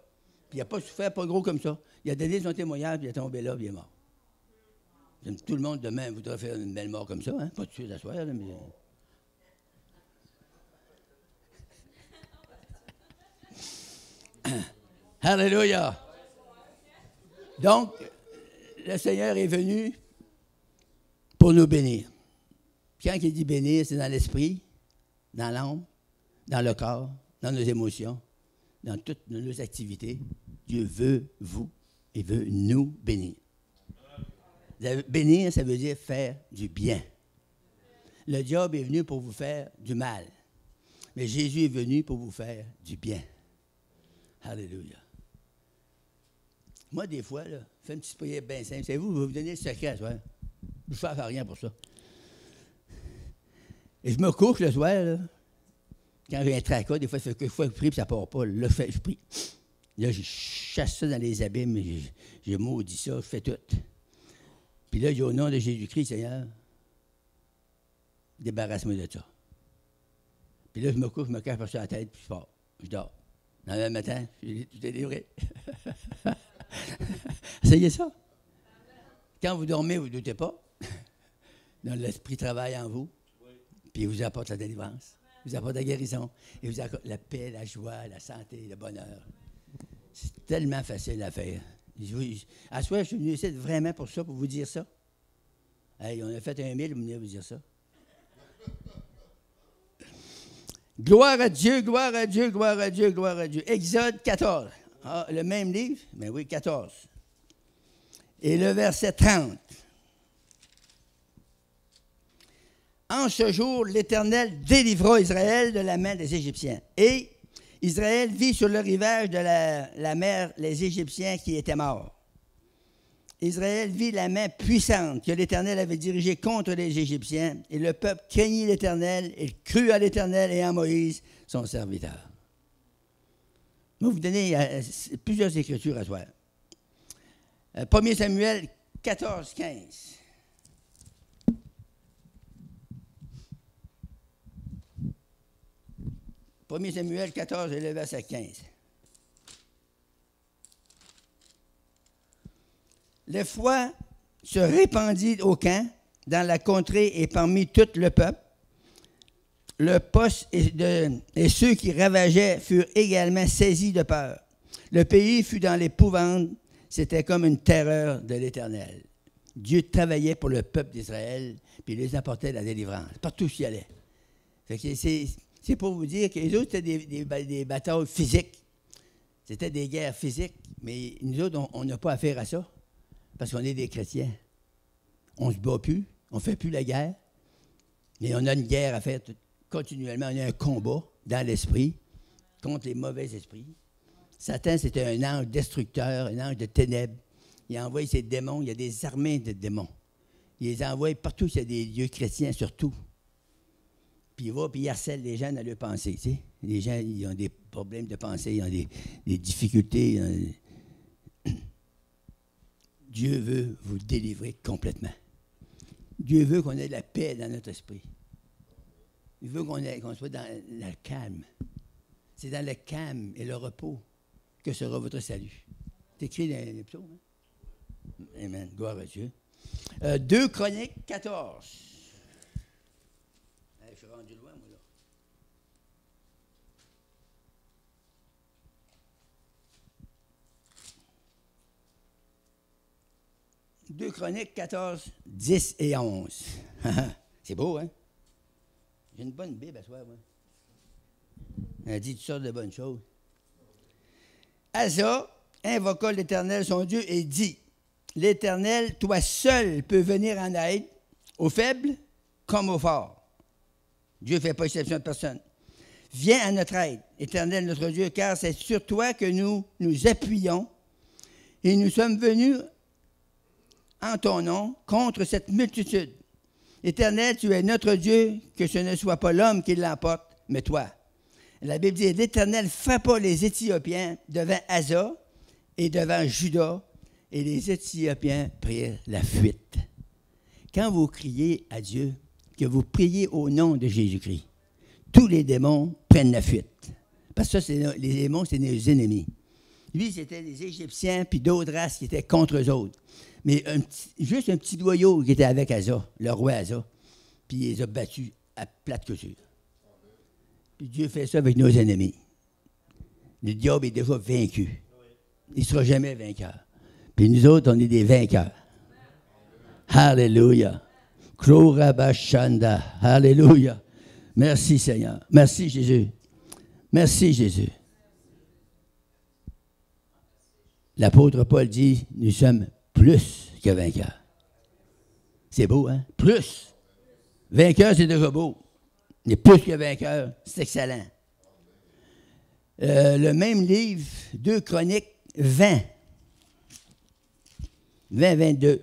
Speaker 2: Puis il n'a pas souffert, pas gros comme ça. Il a donné son témoignage, puis il est tombé là, puis il est mort. Tout le monde demain voudrait faire une belle mort comme ça, hein? Pas tout de suite à soir, là, mais. Alléluia! Donc, le Seigneur est venu pour nous bénir. Quand il dit bénir, c'est dans l'esprit, dans l'âme, dans le corps, dans nos émotions, dans toutes nos activités. Dieu veut vous et veut nous bénir. Bénir, ça veut dire faire du bien. Le diable est venu pour vous faire du mal. Mais Jésus est venu pour vous faire du bien. Alléluia. Moi, des fois, là, je fais une petite prière bien simple. C'est vous, je vais vous donner le secret, ouais. Je ne fais rien pour ça. Et je me couche le soir, là. Quand j'ai un tracas, des fois, ça fait que je prie, puis ça ne part pas. Là, je prie. Là, je chasse ça dans les abîmes, je maudis ça, je fais tout. Puis là, je dis au nom de Jésus-Christ, Seigneur, débarrasse-moi de ça. Puis là, je me couche, je me cache par sur la tête, puis je pars. Je dors. Dans le matin, je suis délivré. Essayez ça. Quand vous dormez, vous ne doutez pas. Donc, l'Esprit travaille en vous, puis il vous apporte la délivrance, il vous apporte la guérison, il vous apporte la paix, la joie, la santé, le bonheur. C'est tellement facile à faire. À soi, je suis venu ici vraiment pour ça, pour vous dire ça. Hey, on a fait 1000, vous venez vous dire ça. Gloire à Dieu, gloire à Dieu, gloire à Dieu, gloire à Dieu. Exode 14. Ah, le même livre? Mais oui, 14. Et le verset 30. En ce jour, l'Éternel délivra Israël de la main des Égyptiens. Et Israël vit sur le rivage de la mer les Égyptiens qui étaient morts. Israël vit la main puissante que l'Éternel avait dirigée contre les Égyptiens, et le peuple craignit l'Éternel, et crut à l'Éternel et à Moïse, son serviteur. Je vais vous donner plusieurs écritures à soir. 1 Samuel 14, 15. 1 Samuel 14, et le verset 15. Le foi se répandit au camp, dans la contrée et parmi tout le peuple. Le poste et ceux qui ravageaient furent également saisis de peur. Le pays fut dans l'épouvante, c'était comme une terreur de l'Éternel. Dieu travaillait pour le peuple d'Israël, puis il les apportait la délivrance, partout où il allait. Fait que c'est pour vous dire que les autres, c'était des batailles physiques. C'était des guerres physiques, mais nous autres, on n'a pas affaire à ça, parce qu'on est des chrétiens. On ne se bat plus, on ne fait plus la guerre, mais on a une guerre à faire continuellement. On a un combat dans l'esprit contre les mauvais esprits. Satan, c'était un ange destructeur, un ange de ténèbres. Il envoie ses démons, il y a des armées de démons. Il les envoie partout, il y a des lieux chrétiens, surtout. Puis il va, puis il harcèle les gens dans leur pensée. Tu sais. Les gens, ils ont des problèmes de pensée, ils ont des difficultés. Dieu veut vous délivrer complètement. Dieu veut qu'on ait de la paix dans notre esprit. Il veut qu'on soit dans le calme. C'est dans le calme et le repos que sera votre salut. C'est écrit dans les psaumes. Hein? Amen. Gloire à Dieu. 2 Chroniques 14. Je suis rendu loin, moi, là. Deux Chroniques 14, 10 et 11. C'est beau, hein? J'ai une bonne Bible à soi, moi. Elle dit toutes sortes de bonnes choses. Asa invoqua l'Éternel, son Dieu, et dit, « L'Éternel, toi seul, peux venir en aide, aux faibles comme aux forts. » Dieu ne fait pas exception de personne. « Viens à notre aide, Éternel notre Dieu, car c'est sur toi que nous nous appuyons, et nous sommes venus en ton nom contre cette multitude. Éternel, tu es notre Dieu, que ce ne soit pas l'homme qui l'emporte, mais toi. » La Bible dit, « L'Éternel frappa les Éthiopiens devant Asa et devant Juda, et les Éthiopiens prirent la fuite. » Quand vous criez à Dieu, que vous priez au nom de Jésus-Christ, tous les démons prennent la fuite. Parce que ça, les démons, c'est nos ennemis. Lui, c'était les Égyptiens, puis d'autres races qui étaient contre eux autres. Mais juste un petit noyau qui était avec Asa, le roi Asa, puis il les a battus à plate couture. Puis Dieu fait ça avec nos ennemis. Le diable est déjà vaincu. Il ne sera jamais vainqueur. Puis nous autres, on est des vainqueurs. Alléluia. Klorabashanda. Alléluia. Merci Seigneur. Merci Jésus. Merci Jésus. L'apôtre Paul dit, nous sommes plus que vainqueurs. C'est beau, hein? Plus. Vainqueur, c'est déjà beau. Mais plus que vainqueur, c'est excellent. Le même livre, 2 Chroniques 20. 20-22.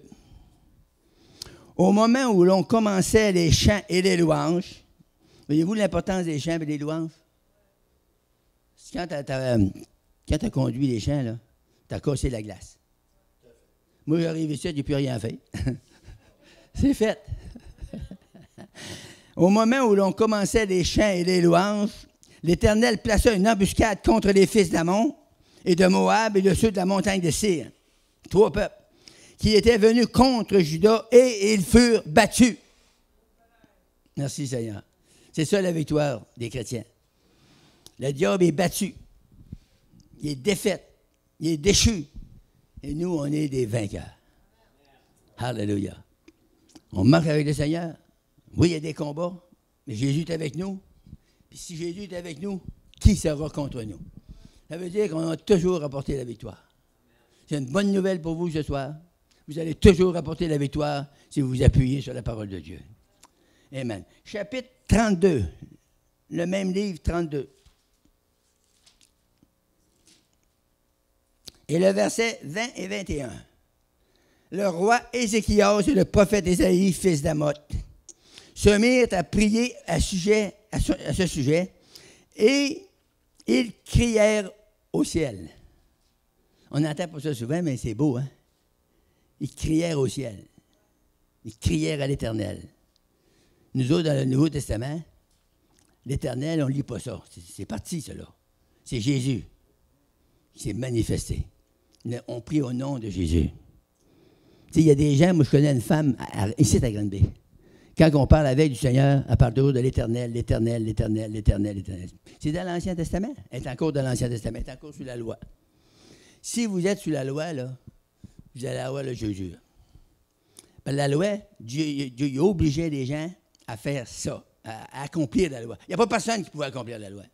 Speaker 2: Au moment où l'on commençait les chants et les louanges, voyez-vous l'importance des chants et des louanges? Quand tu as conduit les chants, là, tu as cassé la glace. Moi, j'arrive ici, je n'ai plus rien fait. C'est fait. Au moment où l'on commençait les chants et les louanges, l'Éternel plaça une embuscade contre les fils d'Ammon et de Moab et de ceux de la montagne de Sir, 3 peuples, qui étaient venus contre Juda, et ils furent battus. Merci Seigneur. C'est ça la victoire des chrétiens. Le diable est battu. Il est défait. Il est déchu. Et nous, on est des vainqueurs. Alléluia. On marche avec le Seigneur. Oui, il y a des combats, mais Jésus est avec nous. Puis si Jésus est avec nous, qui sera contre nous? Ça veut dire qu'on a toujours apporté la victoire. C'est une bonne nouvelle pour vous ce soir. Vous allez toujours apporter la victoire si vous vous appuyez sur la parole de Dieu. Amen. Chapitre 32, le même livre 32. Et le verset 20 et 21. Le roi Ézéchias et le prophète Ésaïe, fils d'Amoth, se mirent à prier à ce sujet, et ils crièrent au ciel. On n'entend pas ça souvent, mais c'est beau, hein? Ils crièrent au ciel. Ils crièrent à l'Éternel. Nous autres, dans le Nouveau Testament, l'Éternel, on ne lit pas ça. C'est parti, cela. C'est Jésus qui s'est manifesté. On prie au nom de Jésus. Tu sais, il y a des gens, moi je connais une femme, ici à Granby. Quand on parle avec du Seigneur, elle parle toujours de l'Éternel, l'Éternel, l'Éternel, l'Éternel, l'Éternel. C'est dans l'Ancien Testament. Elle est encore dans l'Ancien Testament. Elle est encore sous la loi. Si vous êtes sous la loi, là, vous allez avoir le jugement. La loi, Dieu obligeait les gens à faire ça, à accomplir la loi. Il n'y a pas personne qui pouvait accomplir la loi.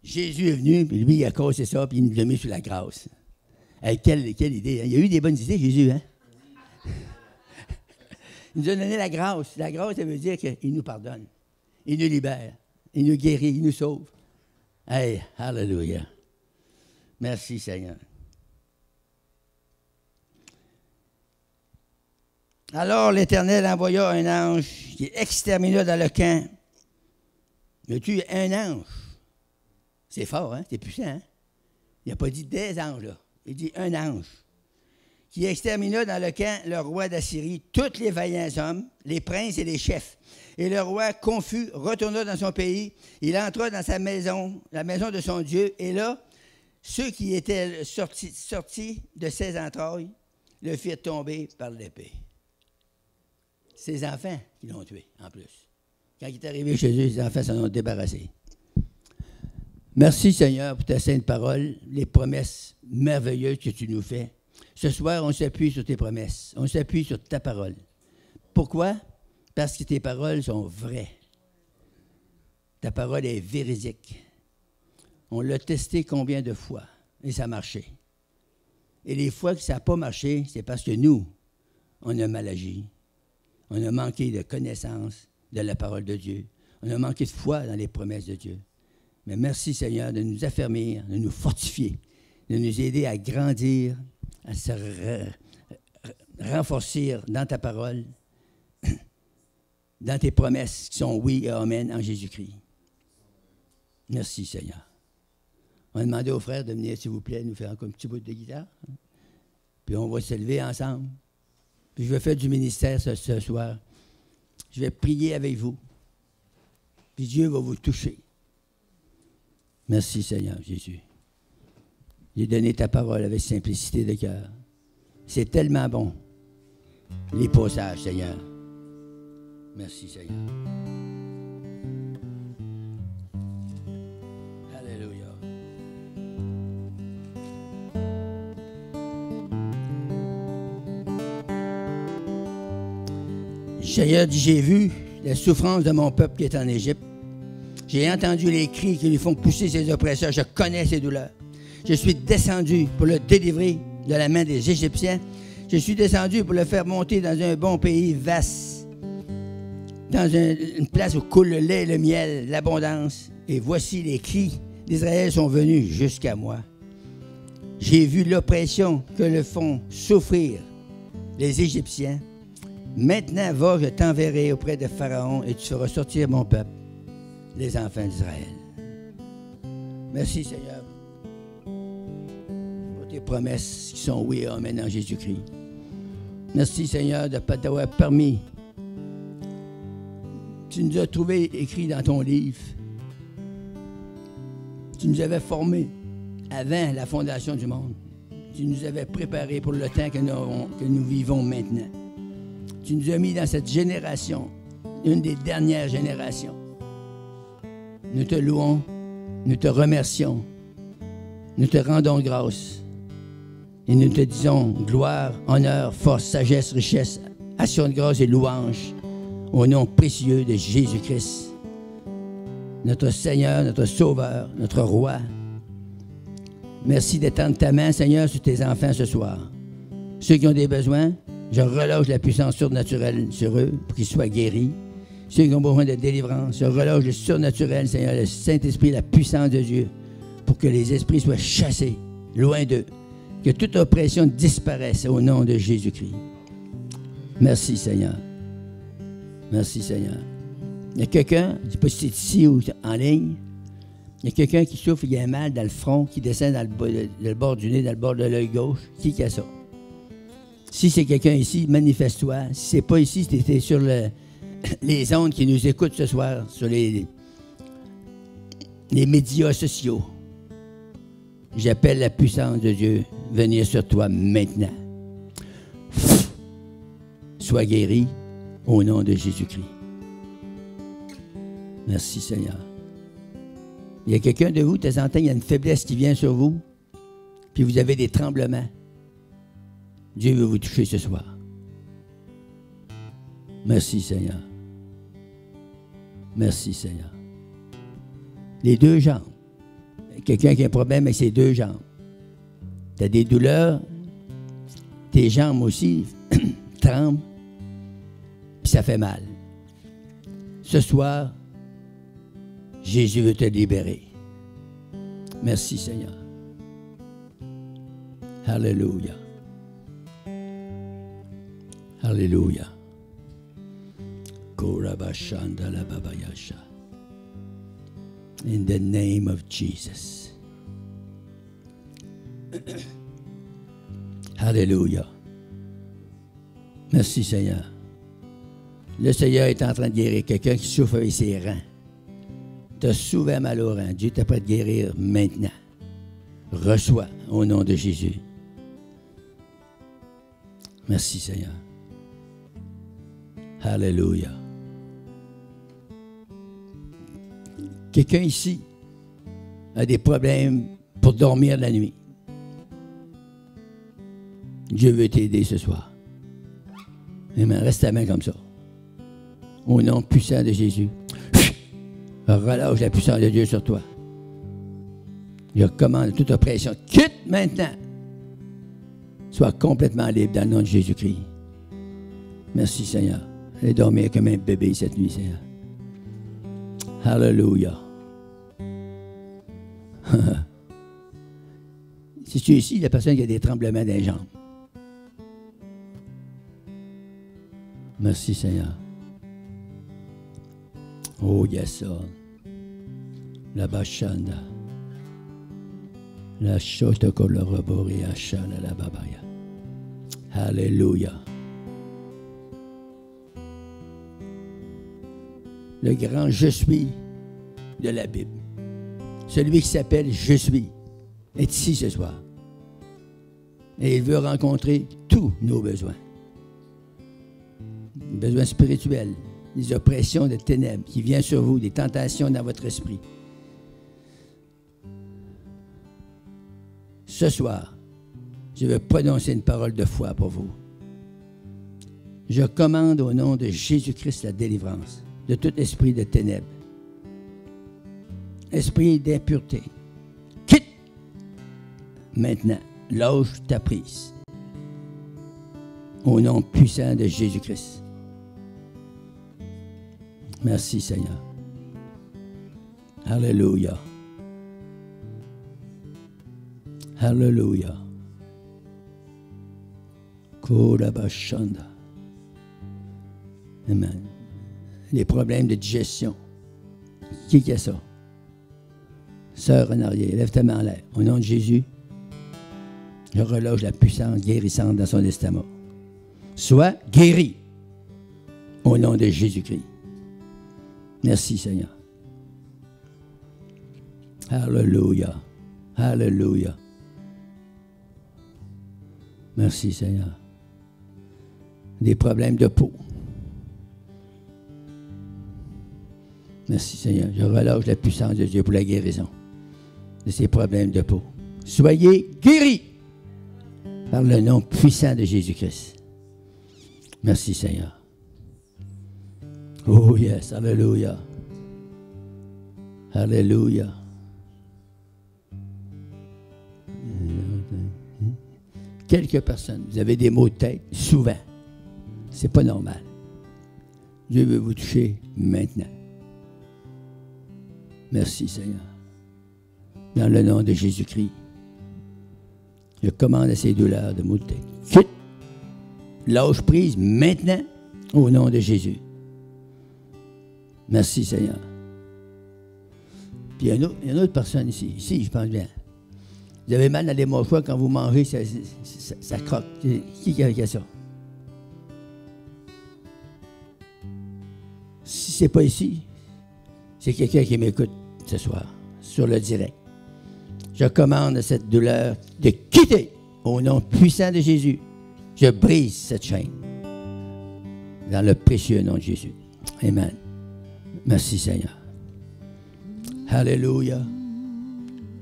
Speaker 2: Jésus est venu, puis lui, il a cassé ça, puis il nous a mis sur la grâce. Quelle idée, hein? Il a eu des bonnes idées, Jésus, hein? Il nous a donné la grâce. La grâce, ça veut dire qu'il nous pardonne. Il nous libère. Il nous guérit. Il nous sauve. Hey, hallelujah. Merci, Seigneur. Alors l'Éternel envoya un ange qui extermina dans le camp. Il a tué un ange. C'est fort, hein? C'est puissant, hein? Il n'a pas dit des anges, là. Il dit un ange. Qui extermina dans le camp le roi d'Assyrie, tous les vaillants hommes, les princes et les chefs. Et le roi, confus, retourna dans son pays. Il entra dans sa maison, la maison de son Dieu. Et là, ceux qui étaient sortis de ses entrailles le firent tomber par l'épée. Ses enfants qui l'ont tué, en plus. Quand il est arrivé chez eux, ses enfants s'en ont débarrassés. Merci, Seigneur, pour ta sainte parole, les promesses merveilleuses que tu nous fais. Ce soir, on s'appuie sur tes promesses. On s'appuie sur ta parole. Pourquoi? Parce que tes paroles sont vraies. Ta parole est véridique. On l'a testé combien de fois et ça a marché. Et les fois que ça n'a pas marché, c'est parce que nous, on a mal agi. On a manqué de connaissance de la parole de Dieu. On a manqué de foi dans les promesses de Dieu. Mais merci, Seigneur, de nous affermir, de nous fortifier, de nous aider à grandir, à se renforcer dans ta parole, dans tes promesses qui sont oui et amen en Jésus-Christ. Merci, Seigneur. On va demander aux frères de venir, s'il vous plaît, nous faire encore un petit bout de guitare. Puis on va se lever ensemble. Puis je vais faire du ministère ce soir. Je vais prier avec vous. Puis Dieu va vous toucher. Merci, Seigneur Jésus. J'ai donné ta parole avec simplicité de cœur. C'est tellement bon. Les passages, Seigneur. Merci, Seigneur. Alléluia. Seigneur dit, j'ai vu la souffrance de mon peuple qui est en Égypte. J'ai entendu les cris qui lui font pousser ses oppresseurs. Je connais ses douleurs. Je suis descendu pour le délivrer de la main des Égyptiens. Je suis descendu pour le faire monter dans un bon pays vaste, dans une place où coule le lait et le miel, l'abondance. Et voici les cris d'Israël sont venus jusqu'à moi. J'ai vu l'oppression que le font souffrir les Égyptiens. Maintenant, va, je t'enverrai auprès de Pharaon et tu feras sortir mon peuple, les enfants d'Israël. Merci, Seigneur, pour tes promesses qui sont oui et amen en Jésus-Christ. Merci, Seigneur, de ne pas t'avoir permis. Tu nous as trouvés écrits dans ton livre. Tu nous avais formés avant la fondation du monde. Tu nous avais préparés pour le temps que nous vivons maintenant. Tu nous as mis dans cette génération, une des dernières générations. Nous te louons, nous te remercions, nous te rendons grâce et nous te disons gloire, honneur, force, sagesse, richesse, action de grâce et louange au nom précieux de Jésus-Christ, notre Seigneur, notre Sauveur, notre Roi. Merci d'étendre ta main, Seigneur, sur tes enfants ce soir. Ceux qui ont des besoins, je relâche la puissance surnaturelle sur eux pour qu'ils soient guéris. Ceux qui ont besoin de délivrance, je relâche le surnaturel, Seigneur, le Saint-Esprit, la puissance de Dieu, pour que les esprits soient chassés loin d'eux. Que toute oppression disparaisse au nom de Jésus-Christ. Merci, Seigneur. Merci, Seigneur. Il y a quelqu'un, je ne sais pas si c'est ici ou en ligne, il y a quelqu'un qui souffre, il y a un mal dans le front, qui descend dans le bord du nez, dans le bord de l'œil gauche. Qui a ça? Si c'est quelqu'un ici, manifeste-toi. Si ce n'est pas ici, si tu es sur les ondes qui nous écoutent ce soir, sur les médias sociaux, j'appelle la puissance de Dieu venir sur toi maintenant. Sois guéri au nom de Jésus-Christ. Merci Seigneur. Il y a quelqu'un de vous, de temps en temps, il y a une faiblesse qui vient sur vous, puis vous avez des tremblements. Dieu veut vous toucher ce soir. Merci Seigneur. Merci Seigneur. Les deux jambes. Quelqu'un qui a un problème avec ses deux jambes. Tu as des douleurs, tes jambes aussi tremblent, puis ça fait mal. Ce soir, Jésus veut te libérer. Merci Seigneur. Alléluia. Alléluia. In the name of Jesus. Alléluia. Merci Seigneur. Le Seigneur est en train de guérir quelqu'un qui souffre avec ses reins. Tu as souvent mal aux reins. Dieu t'est prêt de guérir maintenant. Reçois au nom de Jésus. Merci Seigneur. Alléluia. Quelqu'un ici a des problèmes pour dormir la nuit. Dieu veut t'aider ce soir. Amen. Reste ta main comme ça. Au nom puissant de Jésus. Relâche la puissance de Dieu sur toi. Je commande toute oppression. Quitte maintenant. Sois complètement libre dans le nom de Jésus-Christ. Merci Seigneur. Allez dormir comme un bébé cette nuit, Seigneur. Alléluia. Si tu es ici, la personne qui a des tremblements des jambes. Merci Seigneur. Oh, yes, Lord. La bachanda. La chota colorabori achana la babaya. Alléluia. Le grand je suis de la Bible. Celui qui s'appelle Je suis est ici ce soir. Et il veut rencontrer tous nos besoins. Les besoins spirituels, les oppressions de ténèbres qui viennent sur vous, des tentations dans votre esprit. Ce soir, je veux prononcer une parole de foi pour vous. Je commande au nom de Jésus-Christ la délivrance de tout esprit de ténèbres, esprit d'impureté. Quitte maintenant, lâche ta prise. Au nom puissant de Jésus-Christ. Merci Seigneur. Alléluia. Alléluia. Korabashanda. Amen. Les problèmes de digestion. Qui a ça? Sœur en arrière, lève ta main en l'air. Au nom de Jésus, je relâche la puissance guérissante dans son estomac. Sois guéri. Au nom de Jésus-Christ. Merci Seigneur. Alléluia. Alléluia. Merci Seigneur. Des problèmes de peau. Merci Seigneur. Je relâche la puissance de Dieu pour la guérison de ces problèmes de peau. Soyez guéris par le nom puissant de Jésus-Christ. Merci Seigneur. Oh yes, alléluia. Alléluia. Quelques personnes, vous avez des maux de tête, souvent. C'est pas normal. Dieu veut vous toucher maintenant. Merci Seigneur. Dans le nom de Jésus-Christ. Je commande à ces douleurs de monter. Quitte. Lâche prise maintenant au nom de Jésus. Merci Seigneur. Puis il y a une autre personne ici. Ici, je pense bien. Vous avez mal dans les mâchoires quand vous mangez, ça croque. Qui a ça? Si ce n'est pas ici, c'est quelqu'un qui m'écoute ce soir, sur le direct. Je commande à cette douleur de quitter au nom puissant de Jésus. Je brise cette chaîne. Dans le précieux nom de Jésus. Amen. Merci Seigneur. Alléluia.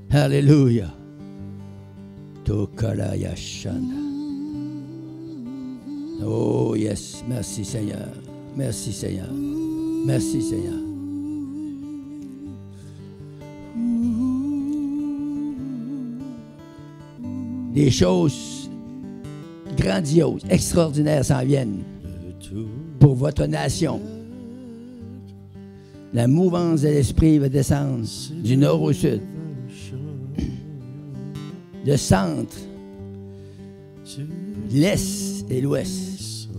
Speaker 2: Alléluia. Tokalaya Shanda. Oh yes. Merci Seigneur. Merci Seigneur. Merci Seigneur. Des choses grandioses, extraordinaires s'en viennent pour votre nation. La mouvance de l'esprit va descendre du nord au sud, le centre, l'est et l'ouest.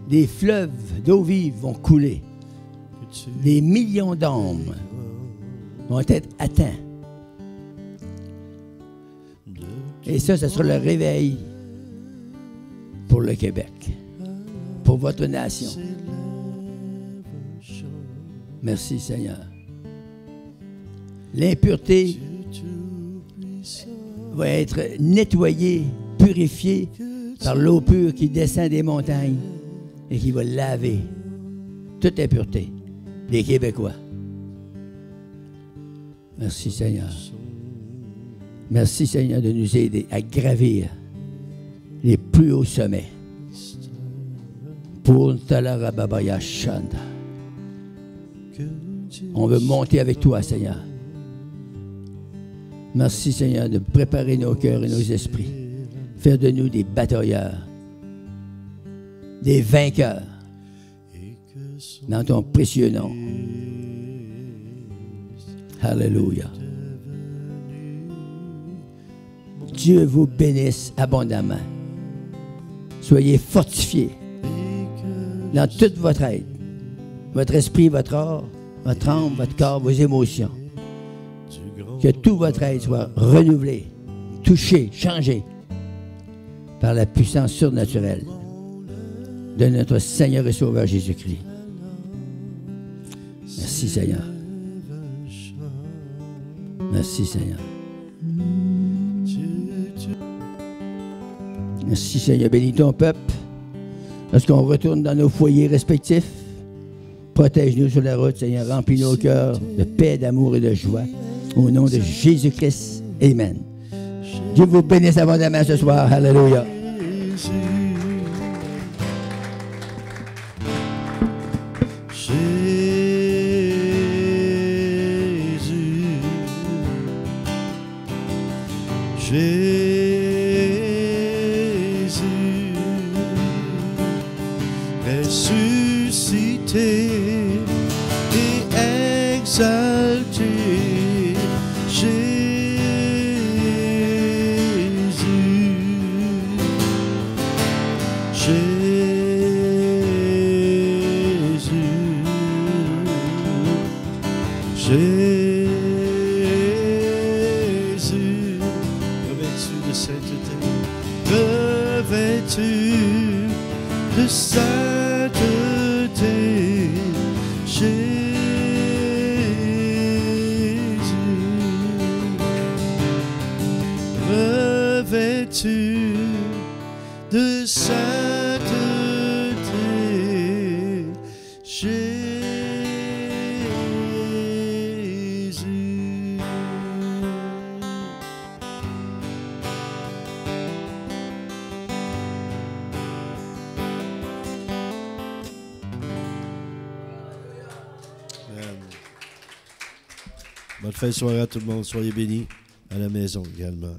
Speaker 2: Des fleuves d'eau vive vont couler. Des millions d'hommes vont être atteints. Et ça sera le réveil pour le Québec, pour votre nation. Merci Seigneur. L'impureté va être nettoyée, purifiée par l'eau pure qui descend des montagnes et qui va laver toute impureté des Québécois. Merci Seigneur. Merci Seigneur de nous aider à gravir les plus hauts sommets. Pour Talarababaya Shanda. On veut monter avec toi, Seigneur. Merci, Seigneur, de préparer nos cœurs et nos esprits. Faire de nous des batailleurs, des vainqueurs. Dans ton précieux nom. Alléluia. Dieu vous bénisse abondamment. Soyez fortifiés dans toute votre aide, votre esprit, votre corps, votre âme, votre corps, vos émotions. Que tout votre être soit renouvelé, touché, changé par la puissance surnaturelle de notre Seigneur et Sauveur Jésus-Christ. Merci Seigneur. Merci Seigneur. Merci Seigneur. Bénis ton peuple. Lorsqu'on retourne dans nos foyers respectifs, protège-nous sur la route, Seigneur. Remplis nos cœurs de paix, d'amour et de joie. Au nom de Jésus-Christ. Amen. Dieu vous bénisse abondamment ce soir. Alléluia.
Speaker 1: Ressuscité et exalté, Jésus, revêtu de sainteté, revêtu de sainteté, Jésus, revêtu de sainteté, Jésus. Bonne fin de soirée à tout le monde. Soyez bénis à la maison également.